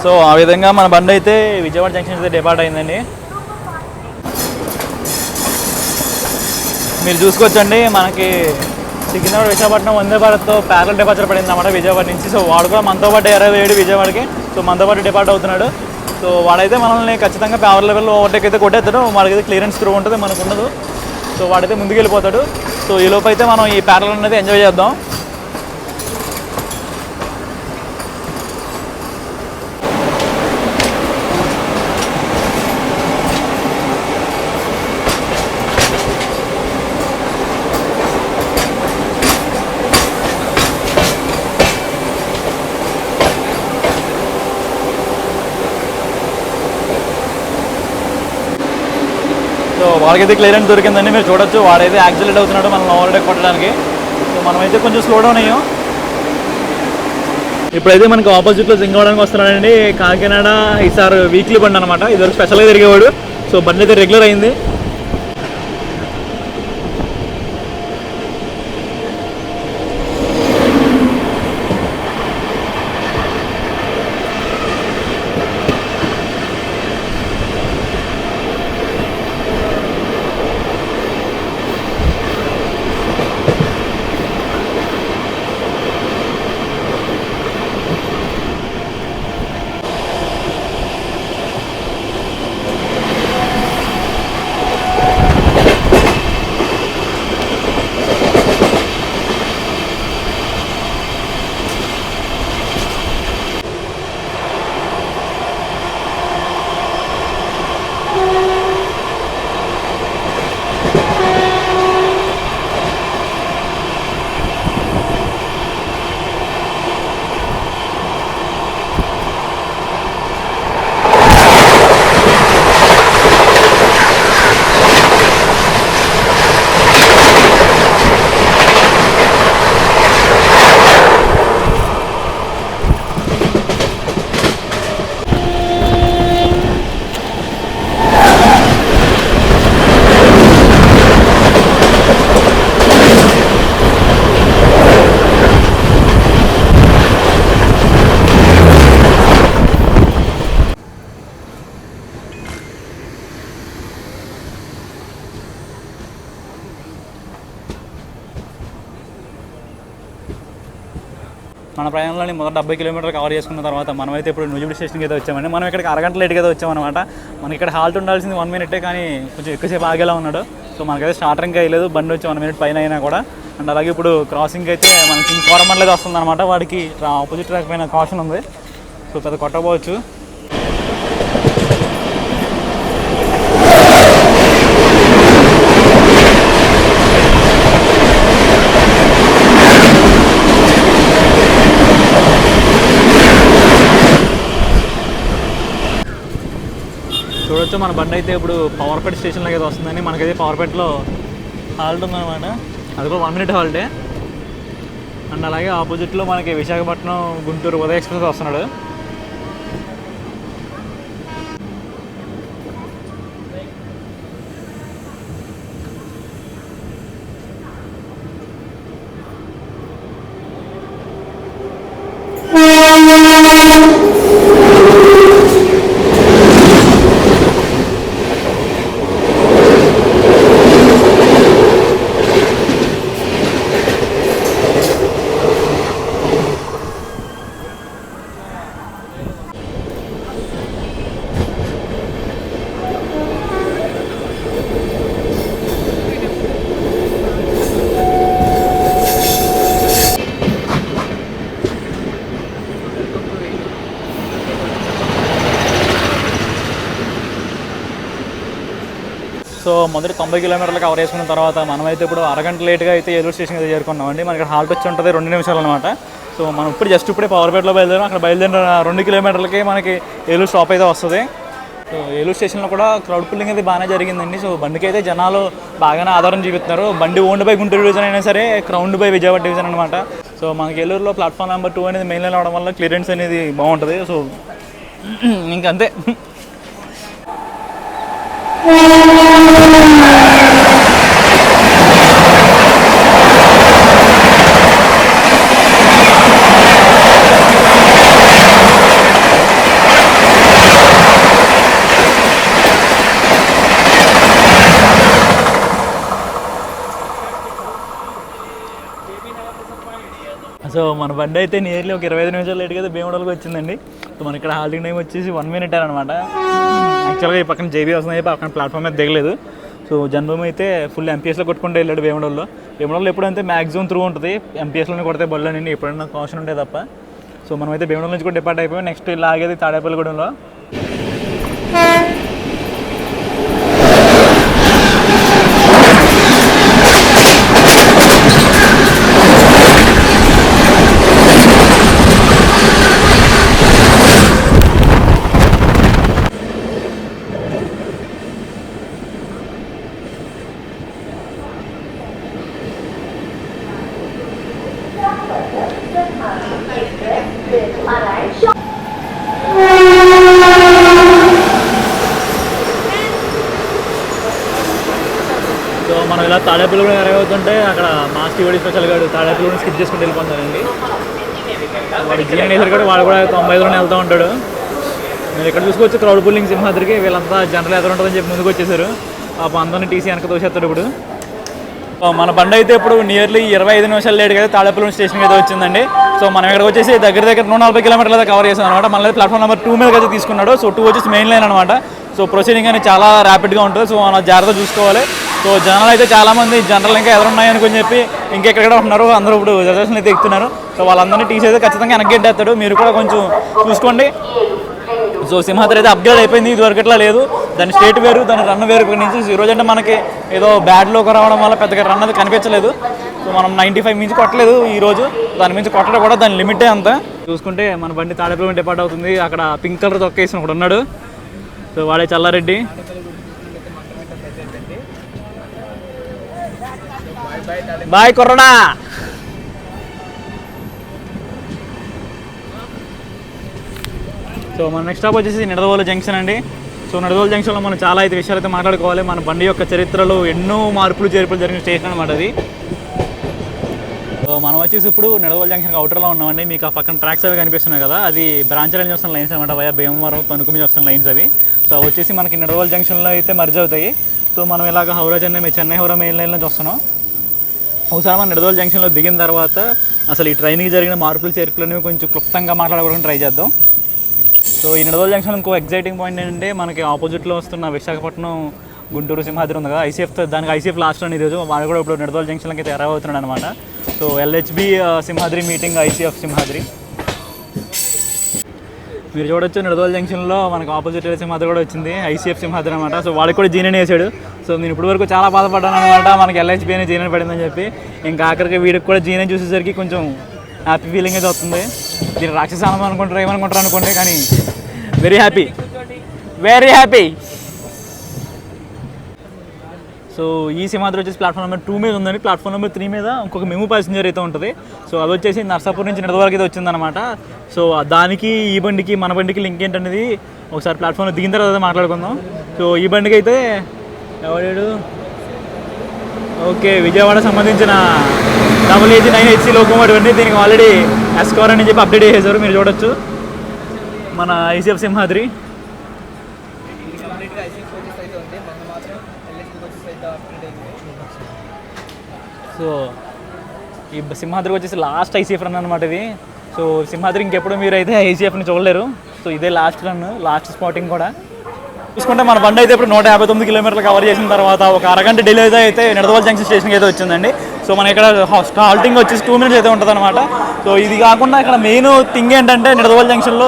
సో ఆ విధంగా మన బండి అయితే విజయవాడ జంక్షన్ అయితే డిపార్ట్ అయిందండి. మీరు చూసుకోవచ్చండి మనకి సికింద్రాబాద్ విశాఖపట్నం వందే భారత్తో ప్యారల్ డిపార్చర్ పడింది అన్నమాట విజయవాడ నుంచి. సో వాడు కూడా మనతో పాటు 27 విజయవాడకి. సో మనతో పాటు డిపార్ట్ అవుతున్నాడు. సో వాడైతే మనల్ని ఖచ్చితంగా పవర్ లెవెల్లో ఓవర్టేక్ అయితే కొట్టేస్తాడు. వాడికైతే క్లియరెన్స్ త్రూ ఉంటుంది, మనకు ఉండదు. సో వాడైతే ముందుకు వెళ్ళిపోతాడు. సో ఈ లోపు అయితే మనం ఈ ప్యారల్ అనేది ఎంజాయ్ చేద్దాం. సో వాడికైతే క్లియరెన్స్ దొరికిందండి. మీరు చూడొచ్చు వాడైతే యాక్సిలేట్ అవుతున్నాడు మనం ఓవర్టేక్ కొట్టడానికి. సో మనమైతే కొంచెం స్లో డౌన్ అయ్యాం. ఇప్పుడైతే మనకి ఆపోజిట్లో జింక్ అవడానికి వస్తున్నాడండి. కాకినాడ ఈసారి వీక్లీ బండి అనమాట. ఇదివరకు స్పెషల్గా తిరిగేవాడు. సో బండి అయితే రెగ్యులర్ అయింది. మన ప్రయాణంలోని మొదటి 70 కిలోమీటర్లు కవర్ చేసుకున్న తర్వాత మనమైతే ఇప్పుడు నూజివీడు స్టేషన్కి అయితే వచ్చామండి. మనం ఇక్కడికి అరగంట లేట్గా అయితే వచ్చామన్నమాట. మనకి ఇక్కడ హాల్ట్ ఉండాల్సింది 1 మినిటే, కానీ కొంచెం ఎక్కువసేపు ఆగేలా ఉన్నాడు. సో మనకైతే స్టార్టర్ ఇంకా వేయలేదు. బండి వచ్చి 1 మినిట్ పైన అయినా కూడా. అండ్ అలాగే ఇప్పుడు క్రాసింగ్ అయితే మనకి కోరమండలేదు వస్తుంది అనమాట. వాడికి ఆపోజిట్ ట్రాక్ పైన కాషన్ ఉంది. సో పెద్ద కొట్టకపోవచ్చు. చూడొచ్చు మన బండి అయితే ఇప్పుడు పవర్పేట స్టేషన్లోకి అయితే వస్తుందని. మనకైతే పవర్పేటలో హాల్ట్ ఉందన్నమాట. అది కూడా 1 మినిట్ హాల్టే. అండ్ అలాగే ఆపోజిట్లో మనకి విశాఖపట్నం గుంటూరు ఉదయ ఎక్స్ప్రెస్ వస్తున్నాడు. సో మొదటి 90 కిలోమీటర్లు కవర్ చేసుకున్న తర్వాత మనమైతే ఇప్పుడు అరగంట లేట్గా అయితే ఏలూరు స్టేషన్కి అయితే చేరుకున్నామండి. మనకి హాల్ట్ వచ్చి ఉంటుంది 2 నిమిషాలు అనమాట. సో మనం ఇప్పుడే పవర్పేటలో బయలుదేరాం. అక్కడ బయలుదేరిన 2 కిలోమీటర్లకి మనకి ఏలూరు స్టాప్ అయితే వస్తుంది. సో ఏలూరు స్టేషన్లో కూడా క్రౌడ్ పుల్లింగ్ అయితే బాగానే జరిగిందండి. సో బండికి అయితే జనాలు బాగానే ఆధారం చూపిస్తున్నారు. బండి ఓన్డ్ బై గుంటూరు డివిజన్ అయినా సరే క్రౌండ్ బై విజయవాడ డివిజన్ అనమాట. సో మనకి ఏలూరులో ప్లాట్ఫామ్ నెంబర్ 2 అనేది మెయిన్ లైన్ అవడం వల్ల క్లియరెన్స్ అనేది బాగుంటుంది. సో ఇంకంతే. సో మన బండి అయితే నియర్లీ ఒక 25 నిమిషాలు లేట్గా అయితే భీమవరంకి వచ్చిందండి. సో మన ఇక్కడ హాల్టింగ్ టైం వచ్చేసి 1 మినిట్ అనమాట. యాక్చువల్గా ఈ పక్కన జేబీ వస్తుంది, పక్కన ప్లాట్ఫామ్ అయితే దిగలేదు. సో జన్మభూమి అయితే ఫుల్ ఎంపీఎస్లో కొట్టుకుంటూ వెళ్ళాడు భీమవరంలో ఎప్పుడైతే మ్యాక్సిమం త్రూ ఉంటుంది. ఎంపీఎస్లోనే కొడితే బళ్ళని ఎప్పుడైనా కాషన్ ఉంటే తప్ప. సో మనమైతే భీమవరం నుంచి కూడా డిపార్ట్ అయిపోయాం. నెక్స్ట్ ఇలా ఆగేది తాడేపల్లిగూడెంలో. సో మనం ఇలా తాడేపల్లిగూడెం అవుతుంటే అక్కడ మా స్టీవడి స్పెషల్ గారు తాడేపల్లిగూడెం స్కిప్ చేసుకుంటూ వెళ్ళిపోతారండి. వాడు జీఎన్ నేసర్ కూడా వాడు కూడా 95లోనే వెళ్తూ ఉంటాడు. మీరు ఇక్కడ చూసుకోవచ్చు క్రౌడ్ పుల్లింగ్ సింహాద్రికి. వీళ్ళంతా జనరల్ ఎదురు ఉంటుందని చెప్పి ముందుకు వచ్చేసారు. ఆ అందరినీ టీసీ వెనక తోసేస్తాడు. ఇప్పుడు మన బండి అయితే ఇప్పుడు నియర్లీ 25 నిమిషాలు లేట్గా అయితే తాడేపల్లిగూడెం స్టేషన్కి అయితే వచ్చిందండి. సో మనం ఇక్కడికి వచ్చేసి దగ్గర 140 కిలోమీటర్లు అయితే కవర్ చేసాం అనమాట. మళ్ళీ ప్లాట్ఫామ్ నెంబర్ 2 మీద అయితే తీసుకున్నాడు. సో 2 వచ్చేసి మెయిన్ లైన్ అనమాట. సో ప్రొసీడింగ్ అనేది చాలా ర్యాపిడ్గా ఉంటుంది. సో మనం జాగ్రత్త చూసుకోవాలి. సో జనాలు అయితే చాలామంది జనరల్ ఇంకా ఎదురున్నాయి అనుకుని చెప్పి ఇంకెక్కడ ఉన్నారు. అందరూ ఇప్పుడు రిజర్వేషన్ అయితే ఎక్కుతున్నారు. సో వాళ్ళందరినీ టీసీ అయితే ఖచ్చితంగా వెనక్కిడ్డేస్తాడు. మీరు కూడా కొంచెం చూసుకోండి. సో సింహాద్రి అయితే అప్గ్రేడ్ అయిపోయింది. ఇది వరకు ఇట్లా లేదు. దాని స్టేట్ వేరు, దాని రన్ వేరు. ఇక్కడ నుంచి ఈరోజు అంటే మనకి ఏదో బ్యాడ్లోకి రావడం వల్ల పెద్దగా రన్ అది కనిపించలేదు. సో మనం 95 మించి కొట్టలేదు ఈరోజు. దాని మించి కొట్టడం కూడా దాని లిమిటే అంతా. చూసుకుంటే మన బండి తాడేపల్లిగూడెం డిపార్ట్ అవుతుంది. అక్కడ పింక్ కలర్ తొక్కేసిన ఒకడు ఉన్నాడు. సో వాడే చల్లారెడ్డి. బాయ్ కొర్రడా. సో మన నెక్స్ట్ స్టాప్ వచ్చేసి నిడదవోలు జంక్షన్ అండి. సో నిడదవోలు జంక్షన్లో మనం చాలా అయితే విషయాలు అయితే మాట్లాడుకోవాలి. మన బండి యొక్క చరిత్రలో ఎన్నో మార్పులు చేర్పులు జరిగిన స్టేషన్ అనమాట అది. సో మనం వచ్చేసి ఇప్పుడు నిడదవోలు జంక్షన్కి అవుటర్లో ఉన్నామండి. మీకు ఆ పక్కన ట్రాక్స్ అవి కనిపిస్తున్నాయి కదా, అది బ్రాంచ్ లైన్స్ వస్తున్న లైన్స్ అనమాట. వయా భీమవరం తణుకు మీద వస్తున్న లైన్స్ అవి. సో వచ్చేసి మనకి నిడదవోలు జంక్షన్లో అయితే మర్జ్ అవుతాయి. సో మనం ఇలాగ చెన్నై హౌరా మెయిన్ లైన్ నుంచి వస్తున్నాం. ఒకసారి మనం నిడదవోలు జంక్షన్లో దిగిన తర్వాత అసలు ఈ ట్రైన్కి జరిగిన మార్పులు చేర్పులను కొంచెం క్లుప్తంగా మాట్లాడుకోవడానికి ట్రై చేద్దాం. సో ఈ నిడదవోలు జంక్షన్ ఇంకో ఎగ్జైటింగ్ పాయింట్ ఏంటంటే మనకి ఆపోజిట్లో వస్తున్న విశాఖపట్నం గుంటూరు సింహాద్రి ఉంది కదా, దానికి ఐసీఎఫ్ లాస్ట్ అని ఈరోజు వాడు కూడా ఇప్పుడు నిడదవోలు జంక్షన్కి అయితే ఎరా అవుతున్నాడు అనమాట. So LHB Simhadri meeting ICF Simhadri. మీరు చూడొచ్చు నిడదవోలు జంక్షన్లో మనకు ఆపోజిట్ సింహాద్రి కూడా వచ్చింది, ఐసీఎఫ్ సింహాద్రి అనమాట. సో వాడికి కూడా జీనని వేసాడు. సో నేను ఇప్పటి వరకు చాలా బాధపడ్డాను అనమాట, మనకి ఎల్హెచ్బి అని జీనని పడిందని చెప్పి. ఇంకా ఆఖరికి వీడికి కూడా జీనని చూసేసరికి కొంచెం హ్యాపీ ఫీలింగ్ అయితే వస్తుంది. దీన్ని రాక్షసానం అనుకుంటారు, ఏమనుకుంటారు అనుకోండి, కానీ వెరీ హ్యాపీ. సో ఈ సింహాద్రి వచ్చేసి ప్లాట్ఫామ్ నెంబర్ 2 మీద ఉందండి. ప్లాట్ఫామ్ నెంబర్ 3 మీద ఇంకొక మెము ప్యాసింజర్ అయితే ఉంటుంది. సో అది వచ్చేసి నర్సాపూర్ నుంచి నిడదవోలుకి అయితే వచ్చిందనమాట. సో దానికి ఈ బండికి మన బండికి లింక్ ఏంటనేది ఒకసారి ప్లాట్ఫామ్లో దిగిన తర్వాత మాట్లాడుకుందాం. సో ఈ బండికి అయితే ఎవడాడు, ఓకే, విజయవాడ సంబంధించిన AG9HC లోకోమోటివ్ అండి. దీనికి ఆల్రెడీ ఎస్కోర్ అని చెప్పి అప్డేట్ చేశారు. మీరు చూడొచ్చు మన ఐసీఎఫ్ సింహాద్రి. సో ఈ సింహాద్రికి వచ్చేసి లాస్ట్ ఐసీఎఫ్ రన్ అనమాట ఇది. సో సింహాద్రి ఇంకెప్పుడు మీరు అయితే ఐసీఎఫ్ని చూడలేరు. సో ఇదే లాస్ట్ రన్, లాస్ట్ స్పాటింగ్ కూడా. చూసుకుంటే మన బండి అయితే ఇప్పుడు 159 కిలోమీటర్లు కవర్ చేసిన తర్వాత ఒక అరగంట డిలే అయితే నిడదవోలు జంక్షన్ స్టేషన్కి అయితే వచ్చిందండి. సో మన ఇక్కడ హాల్టింగ్ వచ్చేసి 2 minutes అయితే ఉంటుంది అనమాట. సో ఇది కాకుండా ఇక్కడ మెయిన్ థింగ్ ఏంటంటే నిడదవోలు జంక్షన్లో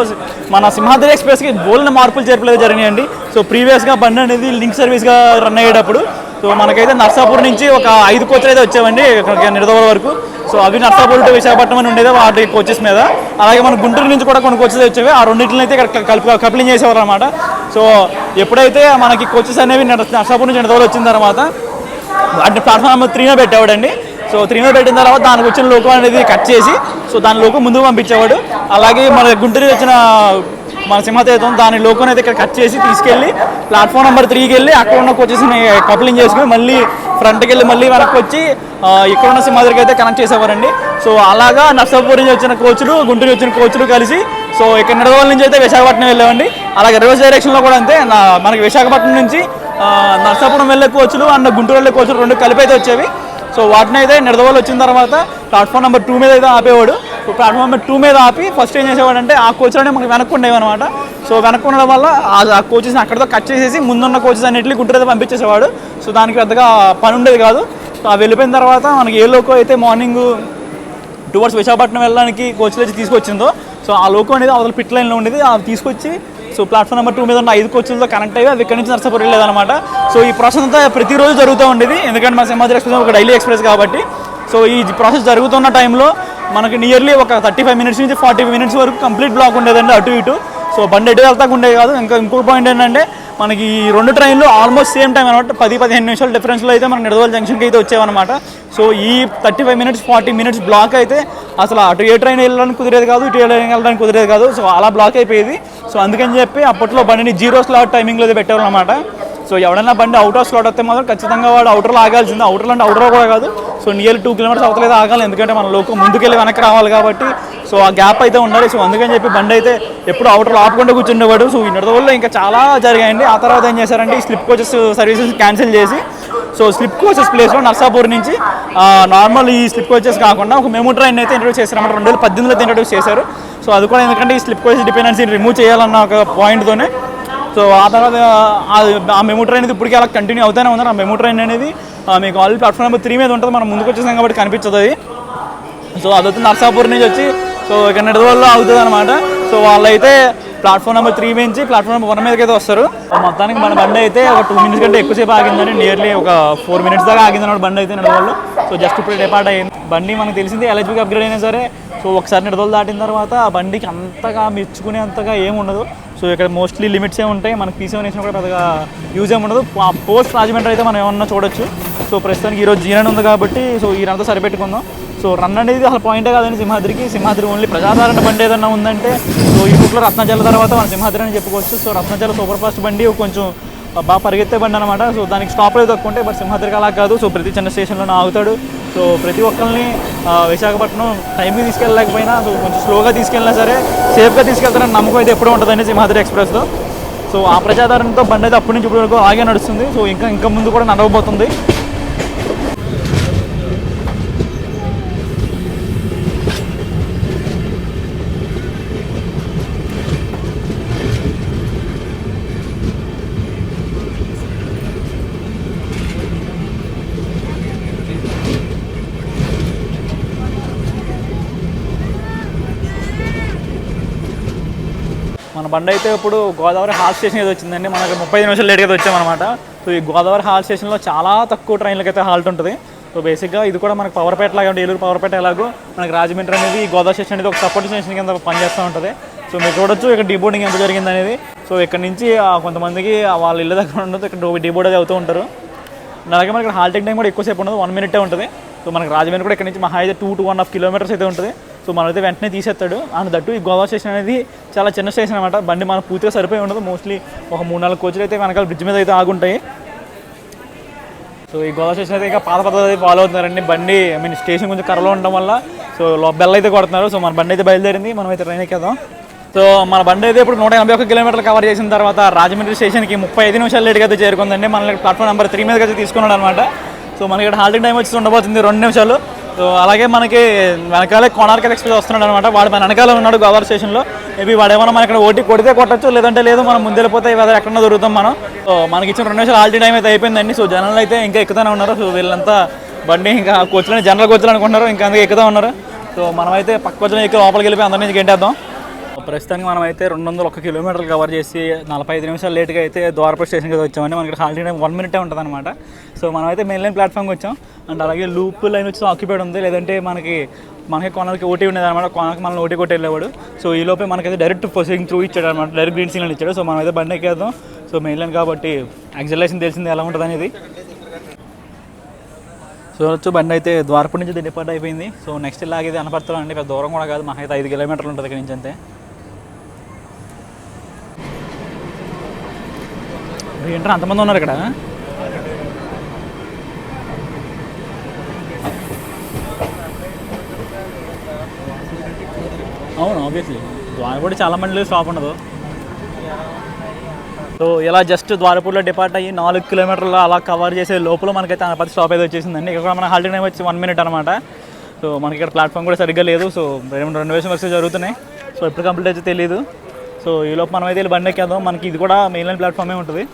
మన సింహాద్రి ఎక్స్ప్రెస్కి బోల్న మార్పులు చేర్పులు జరిగినాయండి. సో ప్రీవియస్గా బండి అనేది లింక్ సర్వీస్గా రన్ అయ్యేటప్పుడు సో మనకైతే నర్సాపూర్ నుంచి ఒక 5 కోచ్లు అయితే వచ్చేవండి ఇక్కడికి నిడదవోలు వరకు. సో అవి నర్సాపూర్ టు విశాఖపట్నం అని ఉండేది వాటి కోచెస్ మీద. అలాగే మన గుంటూరు నుంచి కూడా కొన్ని కోచెస్ వచ్చేవి. ఆ రెండింటిని అయితే ఇక్కడ కప్లింగ్ చేసేవారు అనమాట. సో ఎప్పుడైతే మనకి కోచెస్ అనేవి నర్సాపూర్ నుంచి నిడదవోలు వచ్చిన తర్వాత వాటిని ప్లాట్ఫామ్ నెంబర్ 3 పెట్టేవాడండి. సో 3 పెట్టిన తర్వాత దానికి వచ్చిన లోకో అనేది కట్ చేసి సో దాని లోకో ముందుకు పంపించేవాడు. అలాగే మన గుంటూరు వచ్చిన మన సింహాద్రి దాని లోకోని అయితే ఇక్కడ కట్ చేసి తీసుకెళ్ళి ప్లాట్ఫామ్ నెంబర్ 3కి వెళ్ళి అక్కడ ఉన్న కోచెస్ని కప్లింగ్ చేసుకుని మళ్ళీ ఫ్రంట్కి వెళ్ళి మళ్ళీ వెనక్కి వచ్చి ఇక్కడ ఉన్న సింహాద్రికి అయితే కనెక్ట్ చేసేవారండి. సో అలాగా నర్సాపూర్ నుంచి వచ్చిన కోచ్లు గుంటూరు వచ్చిన కోచ్లు కలిసి సో ఇక్కడ నిడదవోలు నుంచి అయితే విశాఖపట్నం వెళ్ళామండి. అలాగే రివర్స్ డైరెక్షన్లో కూడా అంతే మనకి విశాఖపట్నం నుంచి నర్సాపురం వెళ్ళే కోచ్లు అండ్ గుంటూరు వెళ్ళే కోచ్లు 2 కలిపి అయితే వచ్చేవి. సో వాటిని అయితే నిడదవోలు వచ్చిన తర్వాత ప్లాట్ఫామ్ నెంబర్ 2 మీద అయితే ఆపేవాడు. సో ప్లాట్ఫామ్ నెంబర్ 2 మీద ఆపి ఫస్ట్ ఏం చేసేవాడు అంటే ఆ కోచ్లోనే మనకి వెనక్కి ఉండేవి అనమాట. సో వెనక్కి ఉండడం వల్ల ఆ కోచెస్ని అక్కడితో కట్ చేసేసి ముందున్న కోచెస్ అన్నింటినీ గుంటూరు అయితే పంపించేసేవాడు. సో దానికి పెద్దగా పని ఉండేది కాదు. సో అవి వెళ్ళిపోయిన తర్వాత మనకి ఏ లోకో అయితే మార్నింగ్ టువర్డ్స్ విశాఖపట్నం వెళ్ళడానికి కోచ్లు వచ్చి తీసుకొచ్చిందో సో ఆ లోకో అనేది అవతల పిట్ లైన్లో ఉండేది. అది తీసుకొచ్చి సో ప్లాట్ఫామ్ నెంబర్ 2 మీద ఉన్న 5 కోచ్లతో కనెక్ట్ అయ్యి అది ఇక్కడ నుంచి నర్సాపూర్ వెళ్ళేదన్నమాట. సో ఈ ప్రాసెస్ అంతా ప్రతిరోజు జరుగుతూ ఉండేది. ఎందుకంటే మన సింహాద్రి ఎక్స్ప్రెస్ ఒక డైలీ ఎక్స్ప్రెస్ కాబట్టి. సో ఈ ప్రాసెస్ జరుగుతున్న టైంలో మనకి నియర్లీ ఒక 35 minutes నుంచి 40 minutes వరకు కంప్లీట్ బ్లాక్ ఉండేదండి అటు ఇటు. సో బండి ఎటు వెళ్తా ఉండేది కాదు. ఇంకొక పాయింట్ ఏంటంటే మనకి ఈ 2 ట్రైన్లు ఆల్మోస్ట్ సేమ్ టైం అనమాట. 10-15 నిమిషాల డిఫరెన్స్లో అయితే మనకి నిడదవోలు జంక్షన్కి అయితే వచ్చేవన్నమాట. సో ఈ 35 minutes 40 minutes బ్లాక్ అయితే అసలు అటు ఏ ట్రైన్ వెళ్ళడానికి కుదిరేది కాదు, ఇటు వెళ్ళడానికి కుదిరేది కాదు. సో అలా బ్లాక్ అయిపోయేది. సో అందుకని చెప్పి అప్పట్లో బండిని 0 slot టైమింగ్లో అయితే పెట్టేవాళ్ళు అనమాట. సో ఎవడన్నా బండి అవుట్ ఆఫ్ స్లాట్ వస్తే మాత్రం ఖచ్చితంగా వాడు అవుటర్లో ఆగాల్సింది. అవుటర్లో అంటే అవుటర్లో కూడా కాదు. సో నియర్లీ 2 kilometers అవతలైతే ఆగాలి. ఎందుకంటే మన లోకం ముందుకెళ్ళి వెనక్కి రావాలి కాబట్టి సో ఆ గ్యాప్ అయితే ఉండాలి. సో అందుకని చెప్పి బండి అయితే ఎప్పుడు అవుటర్లో ఆపకుండా కూర్చుండేవాడు. సో ఈ నిడదవోలులో ఇంకా చాలా జరిగాయండి. ఆ తర్వాత ఏం చేశారంటే ఈ స్లిప్ కోచెస్ సర్వీసెస్ క్యాన్సిల్ చేసి సో స్లిప్ కోచెస్ ప్లేస్లో నర్సాపూర్ నుంచి నార్మల్ ఈ స్లిప్ కోచెస్ కాకుండా ఒక మెమో ట్రైన్ అయితే ఇంట్రొడ్యూస్ చేశారు అన్నమాట. 2018లో అయితే ఇంట్రొడ్యూస్ చేశారు. సో అది కూడా ఎందుకంటే ఈ స్లిప్ కోచెస్ డిపెండెన్సీని రిమూవ్ చేయాలన్న ఒక పాయింట్తోనే. సో ఆ తర్వాత ఆ మెమో ట్రైన్ అనేది ఇప్పటికీ అలా కంటిన్యూ అవుతూనే ఉన్నారు. ఆ మెమో ట్రైన్ అనేది మీకు ఆల్రెడీ ప్లాట్ఫామ్ నెంబర్ 3 మీద ఉంటుంది. మనం ముందుకు వచ్చేసాం కాబట్టి కనిపించదు అది. సో అదొచ్చి నర్సాపూర్ నుంచి వచ్చి సో ఇక్కడ నిడదవోలులో అవుతుంది అనమాట. సో వాళ్ళైతే ప్లాట్ఫామ్ నెంబర్ 3 నుంచి ప్లాట్ఫామ్ నెంబర్ 1 మీదకి అయితే వస్తారు. మొత్తానికి మన బండి అయితే ఒక 2 minutes కంటే ఎక్కువసేపు ఆగిందని నియర్లీ ఒక 4 minutes దాకా ఆగిందన్నమాట బండి అయితే నిడదవోలులో. సో జస్ట్ ఇప్పుడు డిపార్ట్ అయ్యింది బండి. మనకు తెలిసింది ఎల్హెచ్బీకి అప్గ్రేడ్ అయినా సరే సో ఒకసారి నిడదవోలు దాటిన తర్వాత ఆ బండికి అంతగా మెచ్చుకునేంతగా ఏముండదు. సో ఇక్కడ మోస్ట్లీ లిమిట్స్ ఉంటాయి. మనకి P7 వేసినా కూడా పెద్దగా యూజ్ ఏమి ఉండదు. పోస్ట్ రాజమండ్రి అయితే మనం ఏమన్నా చూడొచ్చు. సో ప్రస్తుతానికి ఈరోజు జీరన్ ఉంది కాబట్టి సో ఈరంతా సరిపెట్టుకుందాం. సో రన్ అనేది అసలు పాయింటే కాదండి సింహాద్రికి. సింహాద్రి ఓన్లీ ప్రజాదరణ బండి ఏదన్నా ఉందంటే సో ఈ రూట్లో రత్నాచల తర్వాత మన సింహాద్రి అని చెప్పుకోవచ్చు. సో రత్నాచల సూపర్ ఫాస్ట్ బండి కొంచెం బాగా పరిగెత్తే బండి అనమాట. సో దానికి స్టాప్ అయితే తక్కువ ఉంటాయి. బట్ సింహాద్రికి అలా కాదు. సో ప్రతి చిన్న స్టేషన్లోనే ఆగుతాడు. సో ప్రతి ఒక్కరిని విశాఖపట్నం టైంకి తీసుకెళ్ళలేకపోయినా సో కొంచెం స్లోగా తీసుకెళ్ళినా సరే సేఫ్గా తీసుకెళ్తారని నమ్మకం అయితే ఎప్పుడూ ఉంటుందండి సింహాద్రి ఎక్స్ప్రెస్లో. సో ఆ ప్రజాదరణతో బండి అయితే అప్పటి నుంచి ఇప్పటి వరకు ఆగే నడుస్తుంది. సో ఇంకా ముందు కూడా నడవబోతుంది. మన బండి అయితే ఇప్పుడు గోదావరి హాల్ స్టేషన్ ఏదో వచ్చిందండి. మనకు 35 నిమిషాలు లేట్గా వచ్చామన్నమాట. సో ఈ గోదావరి హాల్ స్టేషన్లో చాలా తక్కువ ట్రైన్లకి అయితే హాల్ట్ ఉంటుంది. సో బేసిక్గా ఇది కూడా మనకు పవర్పేట లాగా ఉంటుంది. ఏలూరు పవర్పేట ఎలాగో మనకి రాజమండ్రి అనేది గోదావరి స్టేషన్ అనేది ఒక సపోర్ట్ స్టేషన్ కింద పనిచేస్తూ ఉంటుంది. సో మీరు చూడొచ్చు ఇక్కడ డీబోర్డింగ్ ఎంత జరిగింది అనేది. సో ఇక్కడ నుంచి కొంతమందికి వాళ్ళ ఇళ్ళ దగ్గర ఉండదు, ఇక్కడ డీబోర్డ్ అది అవుతూ ఉంటారు. అలాగే మనకి హాల్టింగ్ టైం కూడా ఎక్కువసేపు ఉండదు, 1 minute ఉంటుంది. సో మనకి రాజమండ్రి కూడా ఇక్కడ నుంచి మహా అయితే 2 to 1.5 kilometers అయితే ఉంటుంది. సో మనమైతే వెంటనే తీసేస్తాడు. అండ్ దట్టు ఈ గోదావరి స్టేషన్ అనేది చాలా చిన్న స్టేషన్ అనమాట. బండి మనకు పూర్తిగా సరిపోయి ఉండదు. మోస్ట్లీ ఒక 3-4 కోచ్లు అయితే వెనకాల బ్రిడ్జ్ మీద అయితే ఆగుంటాయి. సో ఈ గోదావరి స్టేషన్ అయితే ఇంకా పాత పద్ధతి ఫాలో అవుతున్నారండి. బండి స్టేషన్ కొంచెం కర్రలో ఉండడం వల్ల సో బెల్ అయితే కొడుతున్నారు. సో మన బండి అయితే బయలుదేరింది. మనం అయితే ట్రైన్ ఎక్కేద్దాం. సో మన బండి అయితే ఇప్పుడు 181 kilometers కవర్ చేసిన తర్వాత రాజమండ్రి స్టేషన్కి 35 నిమిషాలు లేట్గా అయితే చేరుకుందండి. మన ప్లాట్ఫామ్ నెంబర్ 3 మీదకి అయితే తీసుకున్నాడు అనమాట. సో మనకి ఇక్కడ హాల్టింగ్ టైం వచ్చి ఉండబోతుంది 2 నిమిషాలు. సో అలాగే మనకి వెనకాలే కోనార్క్ ఎక్స్ప్రెస్ వస్తున్నాడు అనమాట. వాడు మన వెనకాల ఉన్నాడు గోదావరి స్టేషన్లో. మేబీ వాడు ఏమన్నా మన ఇక్కడ ఓటీ కొడితే కొట్టచ్చు, లేదంటే లేదు మనం ముందు వెళ్ళిపోతే వెదర్ ఎక్కడన్నా దొరుకుతాం మనం. సో మనకి ఇచ్చిన 2 నిమిషాలు హాల్టింగ్ టైం అయితే అయిపోయిందండి. సో జనాలు అయితే ఇంకా ఎక్కుతూనే ఉన్నారు. సో వీళ్ళంతా బండి ఇంకా కోచ్లో జనరల్ కోచ్లు అనుకుంటున్నారు, ఇంకా అందుకే ఎక్కుతూ ఉన్నారు. సో మనమైతే పక్క కోచ్లో ఎక్కి లోపలికి వెళ్ళిపోయి అందరి నుంచి గెంటేద్దాం. ప్రస్తుతానికి మనమైతే 201 కిలోమీటర్లు కవర్ చేసి 45 నిమిషాలు లేట్గా అయితే ద్వారపూర్ స్టేషన్కి అయితే వచ్చామండి. మనకి హాల్టింగ్ టైం 1 మినిటే ఉంటుంది అనమాట. సో మనమైతే మెయిన్ లైన్ ప్లాట్ఫామ్కి వచ్చాం. అండ్ అలాగే లూప్ లైన్ వచ్చి ఆక్యుపైడ్ ఉంది, లేదంటే మనకి కొనలకి ఓటీ ఉండేది అనమాట. కొనకి మనల్ని ఓటీ కొట్టి వెళ్ళేవాడు. సో ఈ లోపే మనకైతే డైరెక్ట్ ప్రొసీడింగ్ త్రూ ఇచ్చాడు అనమాట, డైరెక్ట్ గ్రీన్ సిగ్నల్ ఇచ్చాడు. సో మనమైతే బండి ఎక్కేద్దాం. సో మెయిన్ లైన్ కాబట్టి యాక్సిలరేషన్ తెలిసింది ఎలా ఉంటుంది అనేది. సో వచ్చి బండి అయితే ద్వారపూర్ నుంచి డిపార్ట్ అయిపోయింది. సో నెక్స్ట్ ఇలాగైతే అనపర్తలో అండి, పెద్ద దూరం కూడా కాదు, మాకైతే 5 కిలోమీటర్లు ఉంటుంది ఇక్కడ నుంచి అంతే. ఏంటంటే అంతమంది ఉన్నారు ఇక్కడ. అవును, ఆబ్వియస్లీ ద్వారపూడి చాలా మంది స్టాప్ ఉండదు. సో ఇలా జస్ట్ ద్వారపూర్లో డిపార్ట్ అయ్యి 4 కిలోమీటర్లు అలా కవర్ చేసే లోపల మనకైతే అనపర్తి స్టాప్ అయితే వచ్చేసిందండి. ఇక్కడ మన హాల్టింగ్ టైం వచ్చి 1 మినిట్ అనమాట. సో మనకి ఇక్కడ ప్లాట్ఫామ్ కూడా సరిగ్గా లేదు. సో రెనోవేషన్ వర్క్స్ జరుగుతున్నాయి. సో ఎప్పుడు కంప్లీట్ అయితే తెలియదు. సో ఈ లోపు మనం అయితే బండి ఎక్కేద్దాం. మనకి ఇది కూడా మెయిన్ లైన్ ప్లాట్ఫామే ఉంటుంది.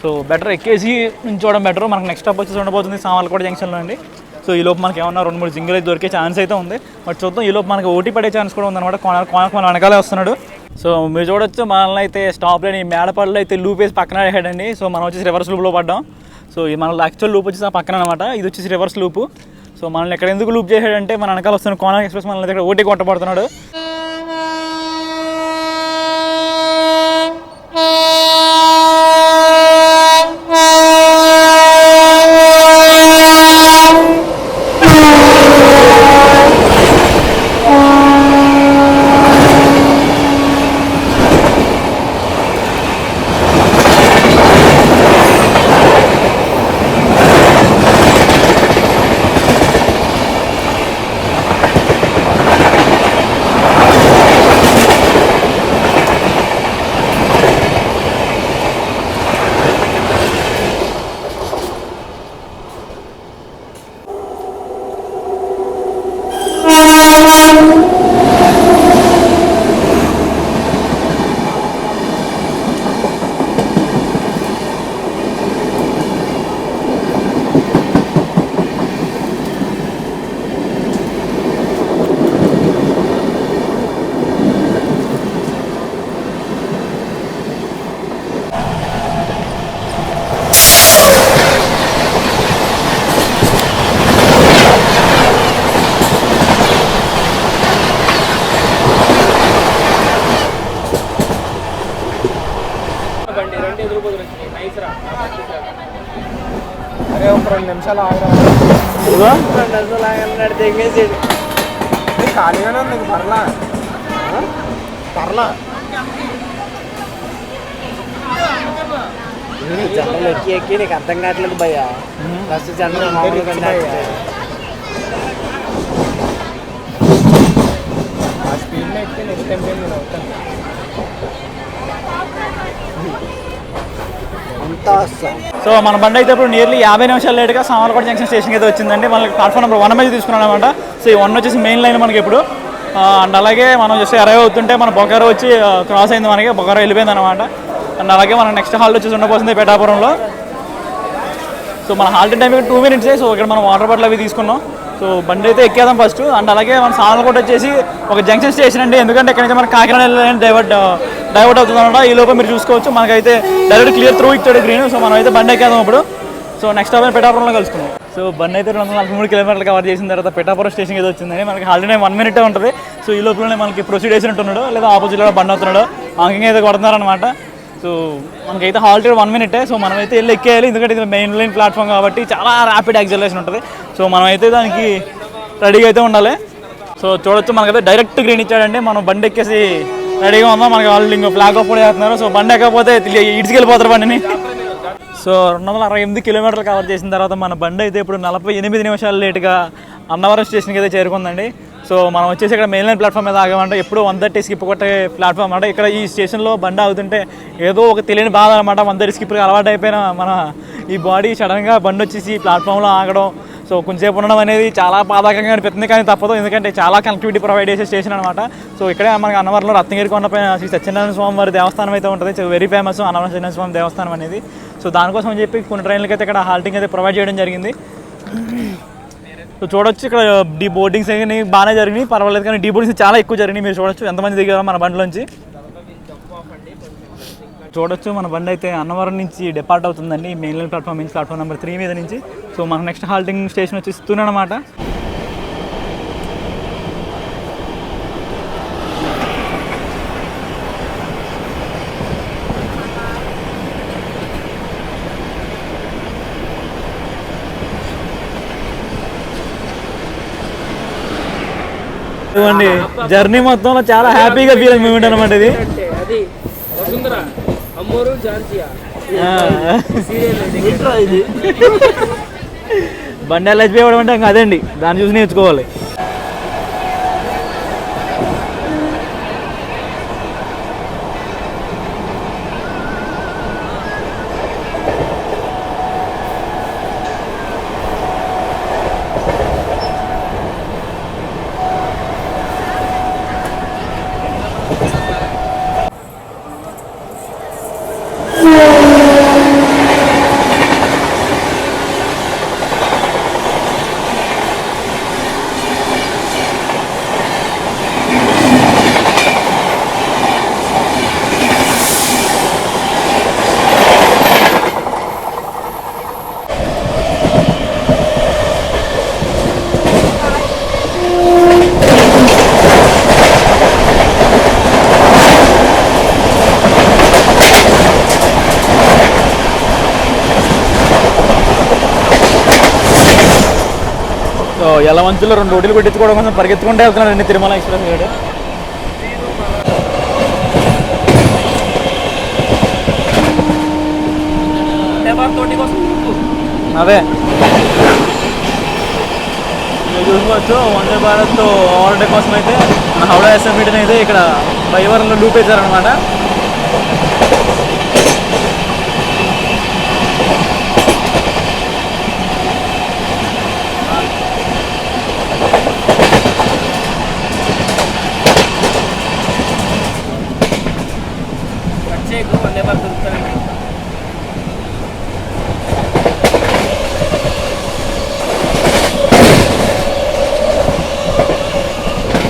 సో బెటర్ ఎక్కేసి నుంచోవడం బెటర్. మనకు నెక్స్ట్ స్టాప్ వచ్చేసి ఉండబోతుంది సామర్లకోట జంక్షన్లో అండి. సో ఈ లోపు మనకి ఏమన్నా 2-3 జింగిల్ అయితే దొరికే ఛాన్స్ అయితే ఉంది. బట్ చూద్దాం. ఈ లోపు మనకి ఓటీ పడే ఛాన్స్ కూడా ఉందన్నమాట. కోనకు మన వెనకాలే వస్తున్నాడు. సో మీరు చూడొచ్చు, మనల్ని అయితే స్టాప్ లేని మేడపల్లిలో అయితే లూప్ వేసి పక్కన వేసాడండి. సో మనం వచ్చేసి రివర్స్ లూప్లో పడ్డాం. సో ఇది మన యాక్చువల్ లూప్ వచ్చేసి ఆ పక్కన అనమాట. ఇది వచ్చేసి రివర్స్ లూపు. సో మనల్ని ఇక్కడ ఎందుకు లూప్ చేసాడంటే మన వెనకాల వస్తున్న కోన ఎక్స్ప్రెస్ మనల్ని ఇక్కడ ఓటీ కొట్టబడుతున్నాడు. అరే ఒక 2 నిమిషాలు ఆగరా. ఖాళీగానే ఉంది, పర్లా పర్లా. జనరల్ ఎక్కి నీకు అర్థం కావట్లేదు భయ్యా. ఫస్ట్ జనరల్ ఆ స్పీడ్లో ఎక్కితే నెక్స్ట్ టైం నేను అవుతాను. సో మన బండి అయితే ఇప్పుడు నియర్లీ 50 నిమిషాలు లేట్గా సామర్లకోట జంక్షన్ స్టేషన్కి అయితే వచ్చిందండి. మనకి ప్లాట్ఫామ్ నెంబర్ 1 మీద తీసుకున్నాం అనమాట. సో ఈ 1 వచ్చేసి మెయిన్ లైన్ మనకి ఇప్పుడు. అండ్ అలాగే మనం జస్ట్ అరైవ్ అవుతుంటే మన బొకారో వచ్చి క్రాస్ అయింది, మనకి బొకారో వెళ్ళిపోయింది అనమాట. అండ్ అలాగే మన నెక్స్ట్ హాల్ట్ వచ్చేసి ఉండబోతుంది పిఠాపురంలో. సో మన హాల్ట్ టైం ఇక్కడ 2 మినిట్సే. సో ఇక్కడ మనం వాటర్ బాటిల్ అవి తీసుకున్నాం. సో బండి అయితే ఎక్కేదాం ఫస్ట్. అండ్ అలాగే మన సామర్లకోట వచ్చేసి ఒక జంక్షన్ స్టేషన్ అండి, ఎందుకంటే ఇక్కడ నుంచి మన కాకినాడ డైవర్ట్ అవుతుంది అనమాట. ఈ లోపల మీరు చూసుకోవచ్చు, మనకైతే డైరెక్ట్ క్లియర్ త్రూ ఇచ్చాడు గ్రీన్. సో మనం అయితే బండి ఎక్కేదాం ఇప్పుడు. సో నెక్స్ట్ టైం పిఠాపురంలో కలుసుకున్నాం. సో బండి అయితే 243 కిలోమీటర్లు కవర్ చేసిన తర్వాత పిఠాపురం స్టేషన్కి అయితే వచ్చిందండి. మనకి హాల్ట్ టైం 1 మినిటే ఉంటుంది. సో ఈ లోపలనే మనకి ప్రొసీడ్ చేసినట్టున్నాడు, లేదా ఆపోజిట్లో బండి అవుతున్నాడు, ఆంకింగ్ అయితే కొడుతున్నారనమాట. సో మనకైతే హాల్ట్ 1 మినిటే. సో మనమైతే వెళ్ళి ఎక్కేయాలి, ఎందుకంటే ఇది మెయిన్ లైన్ ప్లాట్ఫామ్ కాబట్టి చాలా ర్యాపిడ్ యాక్సిలరేషన్ ఉంటుంది. సో మనమైతే దానికి రెడీగా అయితే ఉండాలి. సో చూడొచ్చు, మనకైతే డైరెక్ట్ గ్రీన్ ఇచ్చాడండి. మనం బండి ఎక్కేసి రెడీగా ఉందాం. మనకి వాళ్ళు ఇంకో ఫ్లాగ్ ఆఫ్ కూడా చేస్తున్నారు. సో బండి ఎక్కకపోతే ఇడ్చుకెళ్ళిపోతారు బండిని. సో 268 కిలోమీటర్లు కవర్ చేసిన తర్వాత మన బండి అయితే ఇప్పుడు 48 నిమిషాలు లేట్గా అన్నవరం స్టేషన్కి అయితే చేరుకుందండి. సో మనం వచ్చేసి ఇక్కడ మెయిన్ లైన్ ప్లాట్ఫామ్ మీద ఆగామంటే ఎప్పుడు 130 స్కిప్ కొట్టే ప్లాట్ఫామ్ అనమాట. ఇక్కడ ఈ స్టేషన్లో బండి ఆగుతుంటే ఏదో ఒక తెలియని బాధ అనమాట. 130 స్కిప్కి అలవాటు అయిపోయిన మన ఈ బాడీ సడన్గా బండి వచ్చేసి ప్లాట్ఫామ్లో ఆగడం, సో కొంచెంసేపు ఉండడం అనేది చాలా బాధాకరంగా అనిపిస్తుంది, కానీ తప్పదు, ఎందుకంటే చాలా కనెక్టివిటీ ప్రొవైడ్ చేసే స్టేషన్ అనమాట. సో ఇక్కడే మనకి అన్నవరంలో రత్నగిరి కొండపైన శ్రీ సత్యనారాయణ స్వామి వారి దేవస్థానం అయితే ఉంటుంది. వెరీ ఫేమస్ అన్నవరం సత్యనారాయణ స్వామి దేవస్థానం అనేది. సో దానికోసం అని చెప్పి కొన్ని ట్రైన్లకి అయితే ఇక్కడ హాల్టింగ్ అయితే ప్రొవైడ్ చేయడం జరిగింది. సో చూడొచ్చు ఇక్కడ డీ బోర్డింగ్స్ అనేవి బాగానే జరిగినాయి, పర్వాలేదు. కానీ డీ బోర్డింగ్స్ చాలా ఎక్కువ జరిగినాయి. మీరు చూడొచ్చు ఎంతమంది దిగారో మన బండిలోంచి. చూడొచ్చు మన బండి అయితే అన్నవరం నుంచి డిపార్ట్ అవుతుందండి, మెయిన్ లైన్ ప్లాట్ఫామ్ నుంచి, ప్లాట్ఫామ్ నెంబర్ 3 మీద నుంచి. సో మన నెక్స్ట్ హాల్టింగ్ స్టేషన్ వచ్చి ఇస్తూనే అనమాట. ఇవ్వండి జర్నీ మొత్తంలో చాలా హ్యాపీగా ఫీల్ అయిన మూమెంట్ అనమాట ఇది. అది వసుంధర అమ్మోరు జాన్సియా బండి ఎలా అయిపోవడం అంటే ఇంకా అదండి, దాన్ని చూసి నేర్చుకోవాలి. సో యలమంచిలో 2 రోడ్లు పెట్టించుకోవడం కోసం పరిగెత్తుకుంటే వెళ్తున్నాడండి తిరుమల ఎక్స్ప్రెస్ గారు. అదే మీరు చూసుకోవచ్చు, వందే భారత్ ఓవర్డే కోసం అయితే మన హౌడా ఎస్ఎంఈటీని అయితే ఇక్కడ బైవరంలో లూప్ వేశారనమాట. వందే భారత్ దొరుకుతారండి.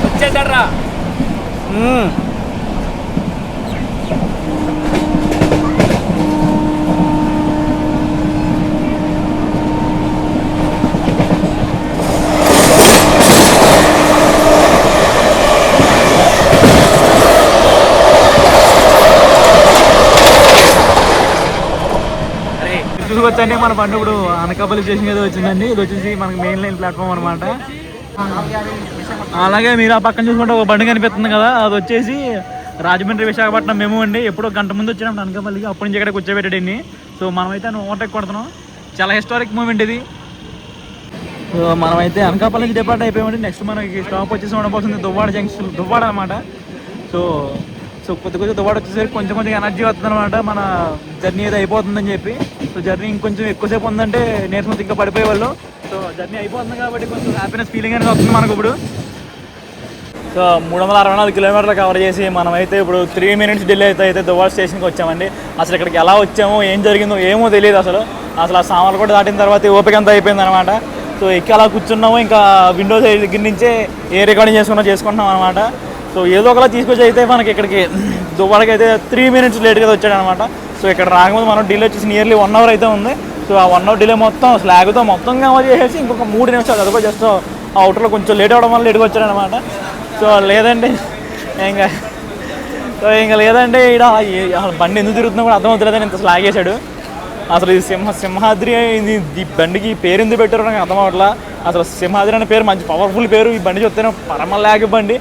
వచ్చేసారా చూసుకోవచ్చండి మన బండి ఇప్పుడు అనకాపల్లి స్టేషన్ ఏదో వచ్చిందండి. ఇది వచ్చేసి మనకి మెయిన్ లైన్ ప్లాట్ఫామ్ అనమాట. అలాగే మీరు ఆ పక్కన చూసుకుంటే ఒక బండి కనిపిస్తుంది కదా, అది వచ్చేసి రాజమండ్రి విశాఖపట్నం మేము అండి. ఎప్పుడో గంట ముందు వచ్చినాం అనకాపల్లికి, అప్పటి నుంచి ఇక్కడ కూర్చోబెట్టాడండి. సో మనమైతే ఓవర్టేక్ కొడుతున్నాం, చాలా హిస్టారిక్ మూమెంట్ ఇది. సో మనమైతే అనకాపల్లి నుంచి డిపార్ట్ అయిపోయామండి. నెక్స్ట్ మనకి స్టాప్ వచ్చేసి ఉండబోతుంది దువ్వాడ జంక్షన్, దువ్వాడ అనమాట. సో కొద్ది దువ్వాడ వచ్చేసరికి కొంచెం ఎనర్జీ వస్తుంది అనమాట, మన జర్నీ ఏదో అయిపోతుందని చెప్పి. సో జర్నీ ఇంకొంచెం ఎక్కువసేపు ఉందంటే నీరసం ఇంకా పడిపోయేవాళ్ళు. సో జర్నీ అయిపోతుంది కాబట్టి కొంచెం హ్యాపీనెస్ ఫీలింగ్ అనేది వస్తుంది మనకు ఇప్పుడు. సో 364 కిలోమీటర్లు కవర్ చేసి మనమైతే ఇప్పుడు 3 minutes డిలే అయితే దువ్వాడ స్టేషన్కి వచ్చామండి. అసలు ఇక్కడికి ఎలా వచ్చామో ఏం జరిగిందో ఏమో తెలియదు అసలు. ఆ సామాన్లు కూడా దాటిన తర్వాత ఓపిక అంతా అయిపోయింది అనమాట. సో ఎక్కి అలా కూర్చున్నాము, ఇంకా విండోస్ దగ్గర నుంచే ఏ రికార్డింగ్ చేసుకుంటున్నాం అనమాట. సో ఏదో ఒకలా తీసుకొచ్చి అయితే మనకి ఇక్కడికి దువ్వాడకి అయితే 3 minutes లేట్గా వచ్చాడు అనమాట. సో ఇక్కడ రాకముందు మనం డిలే వచ్చేసి నియర్లీ 1 hour అయితే ఉంది. సో ఆ 1 hour డిలే మొత్తం స్లాగ్తో మొత్తం కవర్ చేసేసి ఇంకొక 3 నిమిషాలు అది కూడా జస్ట్ ఆ అవుటర్లో కొంచెం లేట్ అవ్వడం వల్ల లేట్గా వచ్చాడు అనమాట. సో లేదండి ఇంకా లేదంటే ఇక్కడ అసలు బండి ఎందుకు తిరుగుతున్నా కూడా అర్థమవుతలేదని ఇంత స్లాగ్ చేశాడు. అసలు ఇది సింహాద్రి, ఈ బండికి పేరు ఎందుకు పెట్టారో నాకు అర్థం అవ్వట్లా. అసలు సింహాద్రి అనే పేరు మంచి పవర్ఫుల్ పేరు. ఈ బండి చూస్తేనే పరమ లాగ్ బండి,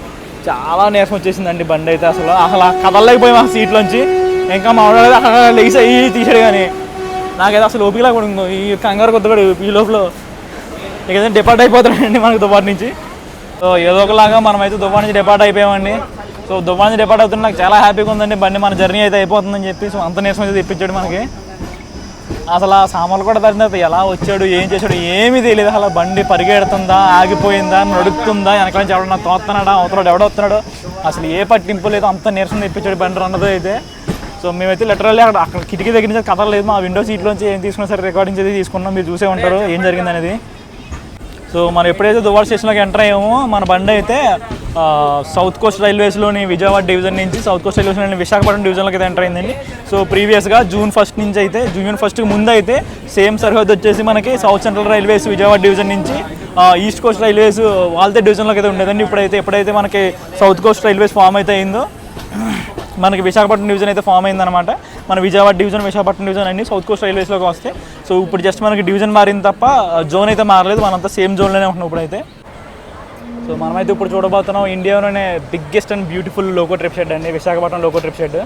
చాలా నీరసం వచ్చేసిందండి బండి అయితే. అసలు కదలలేకపోయాం ఆ సీట్లోంచి. ఇంకా మా వాడు అక్కడ లెగిసి అయ్యి తీసాడు, కానీ నాకైతే అసలు ఓపికలా కూడా ఈ కంగారు కొద్దిగా ఈ లోపల ఇక డిపార్ట్ అయిపోతాడండి మనకు దువ్వాడ నుంచి. సో ఏదో ఒకలాగా మనమైతే దువ్వాడ నుంచి డిపార్ట్ అయిపోయామండి. సో దువ్వాడ నుంచి డిపార్ట్ అవుతుంది, నాకు చాలా హ్యాపీగా ఉందండి. బండి మన జర్నీ అయితే అయిపోతుందని చెప్పి. సో అంత నీరసం అయితే తెప్పించాడు మనకి. అసలు ఆ సామాన్లు కూడా తరిన ఎలా వచ్చాడు ఏం చేశాడు ఏమీ తెలియదు. అసలు బండి పరిగెడుతుందా, ఆగిపోయిందా, నడుస్తుందా, వెనక నుంచి ఎవడన్నా తోస్తున్నాడా, అవతల ఎవడొస్తున్నాడు, అసలు ఏ పట్టింపు లేదు. అంత నీరసం తెప్పించాడు బండి రన్నదో అయితే. సో మేమైతే లిటరల్లీ అక్కడ కిటికీ దగ్గర నుంచి కదలలేదు. మా విండో సీట్లోంచి ఏం తీసుకున్నా సరే రికార్డింగ్స్ అయితే తీసుకున్నాం, మీరు చూసే ఉంటారు ఏం జరిగింది అనేది. సో మనం ఎప్పుడైతే దువ్వాడ స్టేషన్లోకి ఎంటర్ అయ్యామో మన బండి అయితే సౌత్ కోస్ట్ రైల్వేస్లోని విజయవాడ డివిజన్ నుంచి సౌత్ కోస్ట్ రైల్వేస్లోని విశాఖపట్నం డివిజన్లోకి అయితే ఎంటర్ అయిందండి. సో ప్రీవియస్గా జూన్ 1 నుంచి అయితే జూన్ 1కి ముందు అయితే సేమ్ సరిహద్దు వచ్చేసి మనకి south central railways Vijayawada division నుంచి ఈస్ట్ కోస్ట్ రైల్వేస్ వాళ్ళతే డివిజన్లోకి అయితే ఉండేదండి. ఎప్పుడైతే మనకి సౌత్ కోస్ట్ రైల్వేస్ ఫామ్ అయితే అయిందో మనకి విశాఖపట్నం డివిజన్ అయితే ఫామ్ అయిందనమాట. మన విజయవాడ డివిజన్ విశాఖపట్నం డివిజన్ అన్ని సౌత్ కోస్ట్ రైల్వేస్లోకి వస్తాయి. సో ఇప్పుడు జస్ట్ మనకి డివిజన్ మారింది తప్ప జోన్ అయితే మారలేదు, మనంతా సేమ్ జోన్లోనే ఉంటున్నాం ఇప్పుడైతే. సో మనమైతే ఇప్పుడు చూడబోతున్నాం ఇండియాలోనే biggest and beautiful loco trip shed అండి, Visakhapatnam loco trip shed.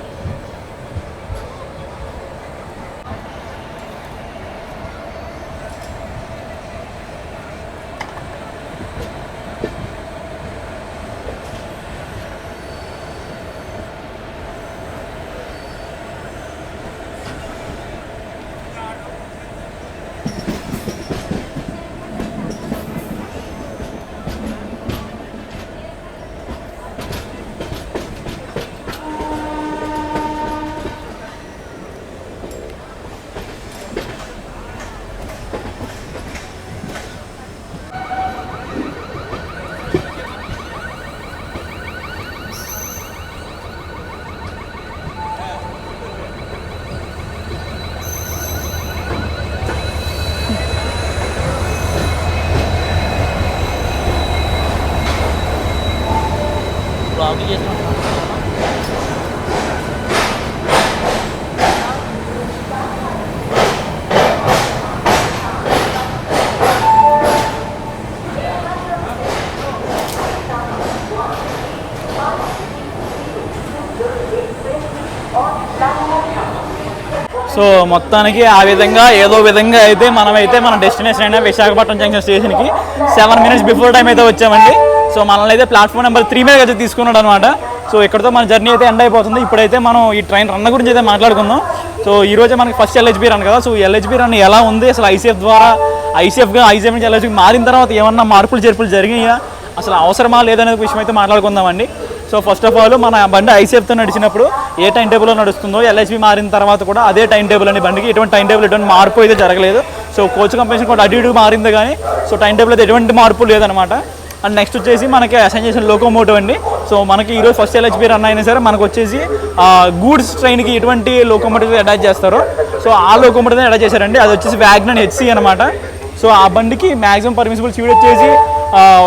So మొత్తానికి ఆ విధంగా ఏదో విధంగా అయితే మనమైతే మన డెస్టినేషన్ అయినా విశాఖపట్నం జంక్షన్ స్టేషన్కి 7 minutes బిఫోర్ టైం అయితే వచ్చామండి. సో మనల్ని అయితే ప్లాట్ఫామ్ నెంబర్ 3 మీద అయితే తీసుకున్నాడు అనమాట. సో ఇక్కడతో మన జర్నీ అయితే ఎండ్ అయిపోతుంది. ఇప్పుడైతే మనం ఈ ట్రైన్ రన్ గురించి అయితే మాట్లాడుకుందాం. సో ఈరోజే మనకి ఫస్ట్ ఎల్హెచ్బి రన్ కదా. సో ఎల్హెచ్బి రన్ ఎలా ఉంది, అసలు ఐసీఎఫ్ ద్వారా ఐసీఎఫ్ నుంచి ఎల్హెచ్బి మారిన తర్వాత ఏమన్నా మార్పులు చేర్పులు జరిగాయా, అసలు అవసరమా లేదనే విషయం అయితే మాట్లాడుకుందామండి. సో ఫస్ట్ ఆఫ్ ఆల్ మన బండి ఐసీఎఫ్తో నడిచినప్పుడు ఏ టైం టేబుల్లో నడుస్తుందో ఎల్హెచ్బి మారిన తర్వాత కూడా అదే టైం టేబుల్ అండి. బండికి ఎటువంటి టైం టేబుల్ ఎటువంటి మార్పు అయితే జరగలేదు. సో కోచ్ కంపెనీ కూడా అటు ఇటు మారింది కానీ సో టైం టేబుల్ అయితే ఎటువంటి మార్పు లేదనమాట. అండ్ నెక్స్ట్ వచ్చేసి మనకి అసైన్ చేసిన లోకోమోటివ్ అండి. సో మనకి ఈరోజు ఫస్ట్ ఎల్హెచ్బి రన్ అయినా సరే మనకు వచ్చేసి గూడ్స్ ట్రైన్కి ఎటువంటి లోకోమోటివ్ అటాచ్ చేస్తారో సో ఆ లోకోమోటివ్ అటాచ్ చేశారండి. అది వచ్చేసి వ్యాగన్ హెచ్సి అనమాట. సో ఆ బండికి మ్యాక్సిమం పర్మిసిబుల్ స్పీడ్ వచ్చేసి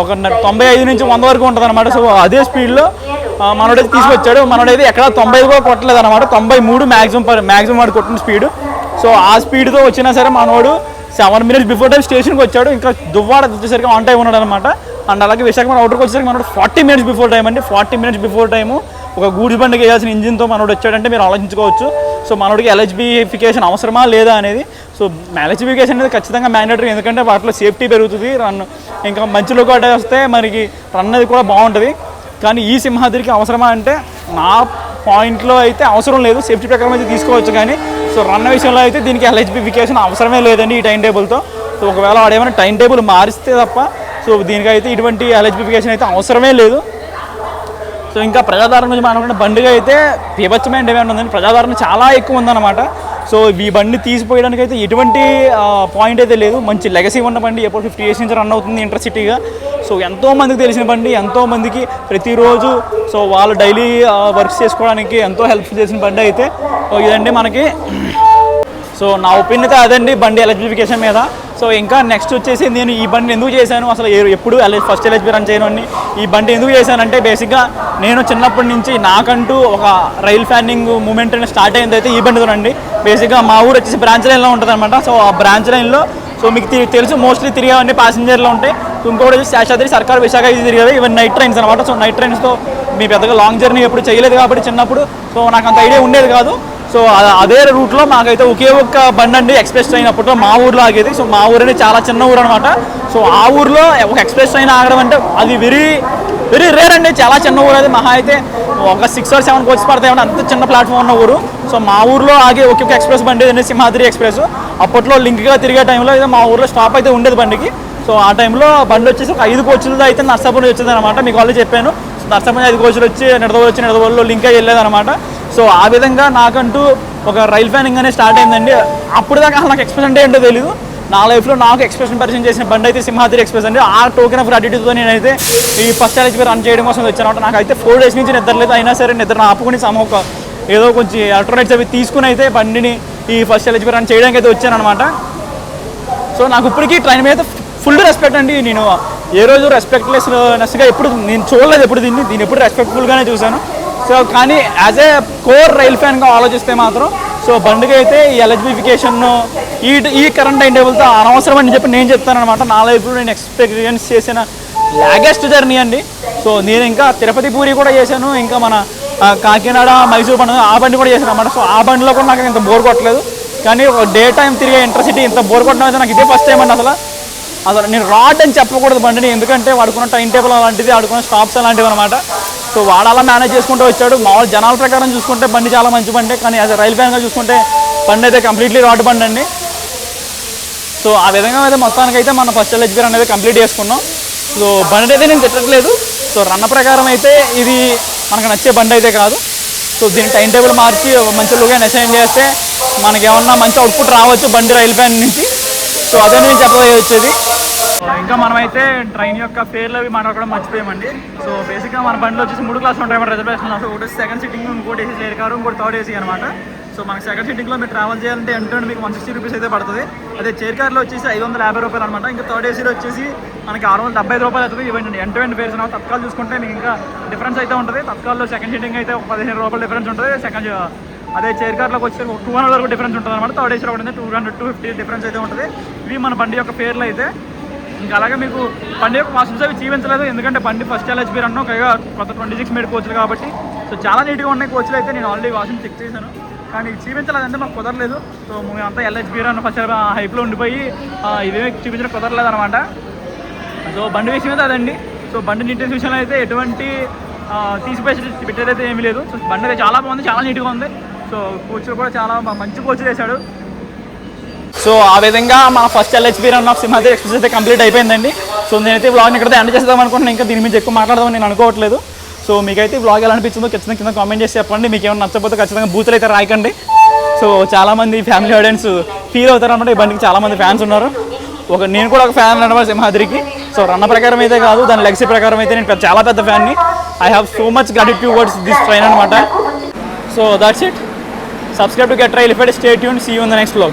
ఒక 95 నుంచి 100 వరకు ఉంటుంది అనమాట. సో అదే స్పీడ్లో మనోడైతే తీసుకొచ్చాడు. మనోడైతే ఎక్కడ 95 కూడా కొట్టలేదు అనమాట, 93 మ్యాక్సిమం వాడు కొట్టిన స్పీడ్. సో ఆ స్పీడ్తో వచ్చినా సరే మనోడు 7 minutes బిఫోర్ టైం స్టేషన్కి వచ్చాడు. ఇంకా దువ్వాడ వచ్చేసరికి ఆన్ టైం ఉన్నాడు అనమాట. అండ్ అలాగే విశాఖపట్నం అవుటర్కి వచ్చేసరికి మనోడు 40 minutes బిఫోర్ టైం అండి. 40 minutes బిఫోర్ టైము ఒక గూడ్స్ బండికి వేయాల్సిన ఇంజిన్తో మనోడు వచ్చాడంటే మీరు ఆలోచించుకోవచ్చు. సో మనోడికి ఎల్హెచ్బిఫికేషన్ అవసరమా లేదా అనేది. సో ఎల్హెచ్బిఫికేషన్ అనేది ఖచ్చితంగా మ్యాండేటరీ, ఎందుకంటే వాటిలో సేఫ్టీ పెరుగుతుంది, రన్ ఇంకా మంచి లోకో వస్తే మనకి రన్ అనేది కూడా బాగుంటుంది. కానీ ఈ సింహాద్రికి అవసరమా అంటే నా పాయింట్లో అయితే అవసరం లేదు. సేఫ్టీ ప్రకారం అయితే తీసుకోవచ్చు కానీ సో రన్ విషయంలో అయితే దీనికి ఎల్హెచ్బిఫికేషన్ అవసరమే లేదండి ఈ టైం టేబుల్తో. సో ఒకవేళ వాడేమైనా టైం టేబుల్ మారిస్తే తప్ప సో దీనికైతే ఇటువంటి ఎల్హెచ్బిఫికేషన్ అయితే అవసరమే లేదు. సో ఇంకా ప్రజాదరణ నుంచి మాట్లాడుకుంటే బండిగా అయితే బీభత్సమైన డిమాండ్ ఉందండి. ప్రజాదరణ చాలా ఎక్కువ ఉందన్నమాట. సో ఈ బండి తీసిపోయడానికి అయితే ఎటువంటి పాయింట్ అయితే లేదు. మంచి లెగసీ ఉన్న బండి, ఎప్పుడు 50 years నుంచి రన్ అవుతుంది ఇంటర్సిటీగా. సో ఎంతోమందికి తెలిసిన బండి, ఎంతోమందికి ప్రతిరోజు సో వాళ్ళు డైలీ వర్క్స్ చేసుకోవడానికి ఎంతో హెల్ప్ చేసిన బండి అయితే ఇదండి మనకి. సో నా ఒపీనియన్ అయితే అదండి బండి ఎలక్ట్రిఫికేషన్ మీద. సో ఇంకా నెక్స్ట్ వచ్చేసి నేను ఈ బండి ఎందుకు చేశాను, అసలు ఎప్పుడు ఫస్ట్ ఎల్హెచ్బి రన్ చేయను అని ఈ బండి ఎందుకు చేశానంటే బేసిక్గా నేను చిన్నప్పటి నుంచి నాకంటూ ఒక రైల్ ఫ్యానింగ్ మూమెంట్ అనేది స్టార్ట్ అయింది అయితే ఈ బండితోనండి. బేసిక్గా మా ఊరు వచ్చేసి బ్రాంచ్ లైన్లో ఉంటుంది అనమాట. సో ఆ బ్రాంచ్ లైన్లో సో మీకు తెలుసు మోస్ట్లీ తిరిగేవన్నీ ప్యాసింజర్లు ఉంటాయి. ఇంకోటి వచ్చి శేషాద్రి సర్కార్ విశాఖ ఇది తిరిగేవి, ఇవన్నీ నైట్ ట్రైన్స్ అనమాట. సో నైట్ ట్రైన్స్తో మీ పెద్దగా లాంగ్ జర్నీ ఎప్పుడు చేయలేదు కాబట్టి చిన్నప్పుడు సో నాకు అంత ఐడియా ఉండేది కాదు. సో అదే రూట్లో మాకైతే ఒకే ఒక్క బండి అండి ఎక్స్ప్రెస్ ట్రైన్ అప్పట్లో మా ఊర్లో ఆగేది. సో మా ఊరు అనేది చాలా చిన్న ఊరు అనమాట. సో ఆ ఊర్లో ఒక ఎక్స్ప్రెస్ ట్రైన్ ఆగడం అంటే అది వెరీ వెరీ రేర్ అండి. చాలా చిన్న ఊరు, అది మహా అయితే ఒక 6 or 7 coaches పడతాయి, అంత చిన్న ప్లాట్ఫామ్ ఉన్న ఊరు. సో మా ఊర్లో ఆగే ఒకే ఎక్స్ప్రెస్ బండి అనేది సింహాద్రి ఎక్స్ప్రెస్. అప్పట్లో లింక్గా తిరిగే టైంలో అయితే మా ఊర్లో స్టాప్ అయితే ఉండేది బండికి. సో ఆ టైంలో బండి వచ్చేసి ఒక 5 coachలతో అయితే నర్సాపురం వచ్చింది అనమాట. మీకు ఆల్రెడీ చెప్పాను, నర్సాపురం 5 coachలు వచ్చి నిడదవోళ్ళు లింక్ అయ్యి వెళ్ళేది అనమాట. సో ఆ విధంగా నాకంటూ ఒక రైల్ ఫ్యానింగ్ అనేది స్టార్ట్ అయిందండి. అప్పుడు దాకా నాకు ఎక్స్ప్రెస్ అంటే ఏంటో తెలియదు. నా లైఫ్లో నాకు ఎక్స్ప్రెషన్ పరిచయం చేసిన బండి అయితే సింహాద్రి ఎక్స్ప్రెస్ అండి. ఆ టోకెన్ ఆఫ్ గ్రాటిట్యూడ్తో నేనైతే ఈ ఫస్ట్ LHP రన్ చేయడం కోసం వచ్చాను. నాకైతే 4 days నుంచి నిద్రలేదు. అయినా సరే నిద్ర ఆపుకుని ఒక ఏదో కొంచెం ఎలక్ట్రానిక్స్ అవి తీసుకుని అయితే బండిని ఈ ఫస్ట్ LHP రన్ చేయడానికి అయితే వచ్చాను అనమాట. సో నాకు ఇప్పటికీ ట్రైన్ మీద ఫుల్ రెస్పెక్ట్ అండి. నేను ఏ రోజు రెస్పెక్ట్లెస్గా ఎప్పుడు నేను చూడలేదు, ఎప్పుడు దీన్ని ఎప్పుడు రెస్పెక్ట్ఫుల్గానే చూశాను. సో కానీ యాజ్ ఏ కోర్ రైల్ ఫ్యాన్గా ఆలోచిస్తే మాత్రం సో బండికి అయితే ఈ ఎలిజిబిఫికేషన్ ఈ కరెంట్ టైం టేబుల్తో అనవసరం అని చెప్పి నేను చెప్తాను అనమాట. నా లైఫ్లో నేను ఎక్స్పీరియన్స్ చేసిన లాగెస్ట్ జర్నీ అండి. సో నేను ఇంకా తిరుపతి పూరి కూడా చేశాను, ఇంకా మన కాకినాడ మైసూర్ బండి ఆ బండి కూడా చేశాను అనమాట. సో ఆ బండిలో కూడా నాకు ఇంత బోర్ కొట్టలేదు. కానీ డే టైం తిరిగే ఇంటర్సిటీ ఇంత బోర్ కొట్టడం అయితే నాకు ఇదే ఫస్ట్ టైం అండి. అసలు నేను రాడ్ అని చెప్పకూడదు బండిని, ఎందుకంటే వాడుకున్న టైం టేబుల్ అలాంటిది, ఆడుకున్న స్టాప్స్ అలాంటివి అనమాట. సో వాడు అలా మేనేజ్ చేసుకుంటూ వచ్చాడు. మామూలు జనాల ప్రకారం చూసుకుంటే బండి చాలా మంచి బండి, కానీ యాజ్ రైల్ ఫ్యాన్గా చూసుకుంటే బండి అయితే కంప్లీట్లీ రాడ్ బండి అండి. సో ఆ విధంగా అయితే మొత్తానికైతే మన ఫస్ట్ LHP అనేది కంప్లీట్ చేసుకున్నాం. సో బండి అయితే నేను తిట్టట్లేదు. సో రన్న ప్రకారం అయితే ఇది మనకు నచ్చే బండి అయితే కాదు. సో దీని టైం టేబుల్ మార్చి మంచి లుగా అసైన్ చేస్తే మనకి ఏమన్నా మంచి అవుట్పుట్ రావచ్చు బండి రైల్ ఫ్యాన్ నుంచి. సో అదే నేను చెప్పవచ్చేది. ఇంకా మనమైతే ట్రైన్ యొక్క పేర్లు అవి మాట్లాడడం మర్చిపోయామండి. సో బేసిక్గా మన బండిలో వచ్చేసి 3 క్లాసులు ఉంటాయి అన్నమాట రిజర్వేషన్. సో ఒకటి సెకండ్ సిట్టింగ్, ఇంకోటి ఏసీ చైర్ కారు, ఇంకోటి థర్డ్ ఏసీ అనమాట. సో మనకి సెకండ్ సిట్టింగ్లో మీరు ట్రావెల్ చేయాలంటే ఎంట్రెండ్ మీకు 160 రూపీస్ అయితే పడుతుంది. అదే చైర్ కార్లో వచ్చేసి 550 రూపాయలు అనమాట. ఇంకా థర్డ్ ఏసీలో వచ్చేసి మనకి 675 రూపాయలు అవుతుంది. ఇవ్వండి ఎంట్రెండ్ ఫేర్స్ అనమాట. తత్కాలు చూసుకుంటే మీకు ఇంకా డిఫరెన్స్ అయితే ఉంటుంది. తత్కాల్లో సెకండ్ సిట్టింగ్ అయితే 15 రూపాయలు డిఫరెన్స్ ఉంటుంది. అదే చైర్ కార్లోకి వచ్చి 200 వరకు డిఫరెన్స్ ఉంటుంది అనమాట. థర్డ్ ఏసీలో ఉంటుంది 200-250 డిఫరెన్స్ అయితే ఉంటుంది. ఇవి మన బండి యొక్క పేర్లు అయితే. ఇంకా అలాగే మీకు బండి యొక్క కాస్ట్యూమ్స్ అవి చూపించలేదు, ఎందుకంటే బండి ఫస్ట్ LHP రన్ను పైగా కొత్త 26 మేడ్ కోచ్లు కాబట్టి. సో చాలా నీట్గా ఉన్నాయి కోచ్లు అయితే. నేను ఆల్రెడీ వాషింగ్ చెక్ చేశాను, కానీ చూపించలేదంటే మాకు కుదరలేదు. సో మేమంతా LHP రన్ ఫస్ట్ హైప్లో ఉండిపోయి ఇవే చూపించడం కుదరలేదు అనమాట. సో బండి విషయం అయితే అదండి. సో బండి నీట్నెస్ విషయంలో అయితే ఎటువంటి పెట్టేదైతే ఏమీ లేదు. సో బండి అయితే చాలా బాగుంది, చాలా నీట్గా ఉంది. సో కోచ్లు కూడా చాలా మంచి కోచ్లు వేశాడు. సో ఆ విధంగా మా first LHP run of Simhadri express అయితే కంప్లీట్ అయిపోయిందండి. సో నేనైతే వ్లాగ్ని ఇక్కడైతే ఎండ్ చేద్దాం అనుకుంటున్నాను. ఇంకా దీని మీద ఎక్కువ మాట్లాడదామని నేను అనుకోవట్లేదు. సో మీకైతే వ్లాగ్ ఎలా అనిపించిందో ఖచ్చితంగా కింద కామెంట్ చేసి చెప్పండి. మీకు ఏమైనా నచ్చకపోతే ఖచ్చితంగా బూతులు అయితే రాయకండి. సో చాలామంది ఫ్యామిలీ ఆడియన్స్ ఫీల్ అవుతారు అనమాట. ఈ బండికి చాలామంది ఫ్యాన్స్ ఉన్నారు. నేను కూడా ఒక ఫ్యాన్ అనమాట సింహాద్రికి. సో రన్న ప్రకారం అయితే కాదు, దాని లెగసీ ప్రకారం అయితే నేను చాలా పెద్ద ఫ్యాన్ని. I have so much gratitude towards this train అనమాట. So that's it. Subscribe to Get Railified. Stay tuned. See you in the next vlog.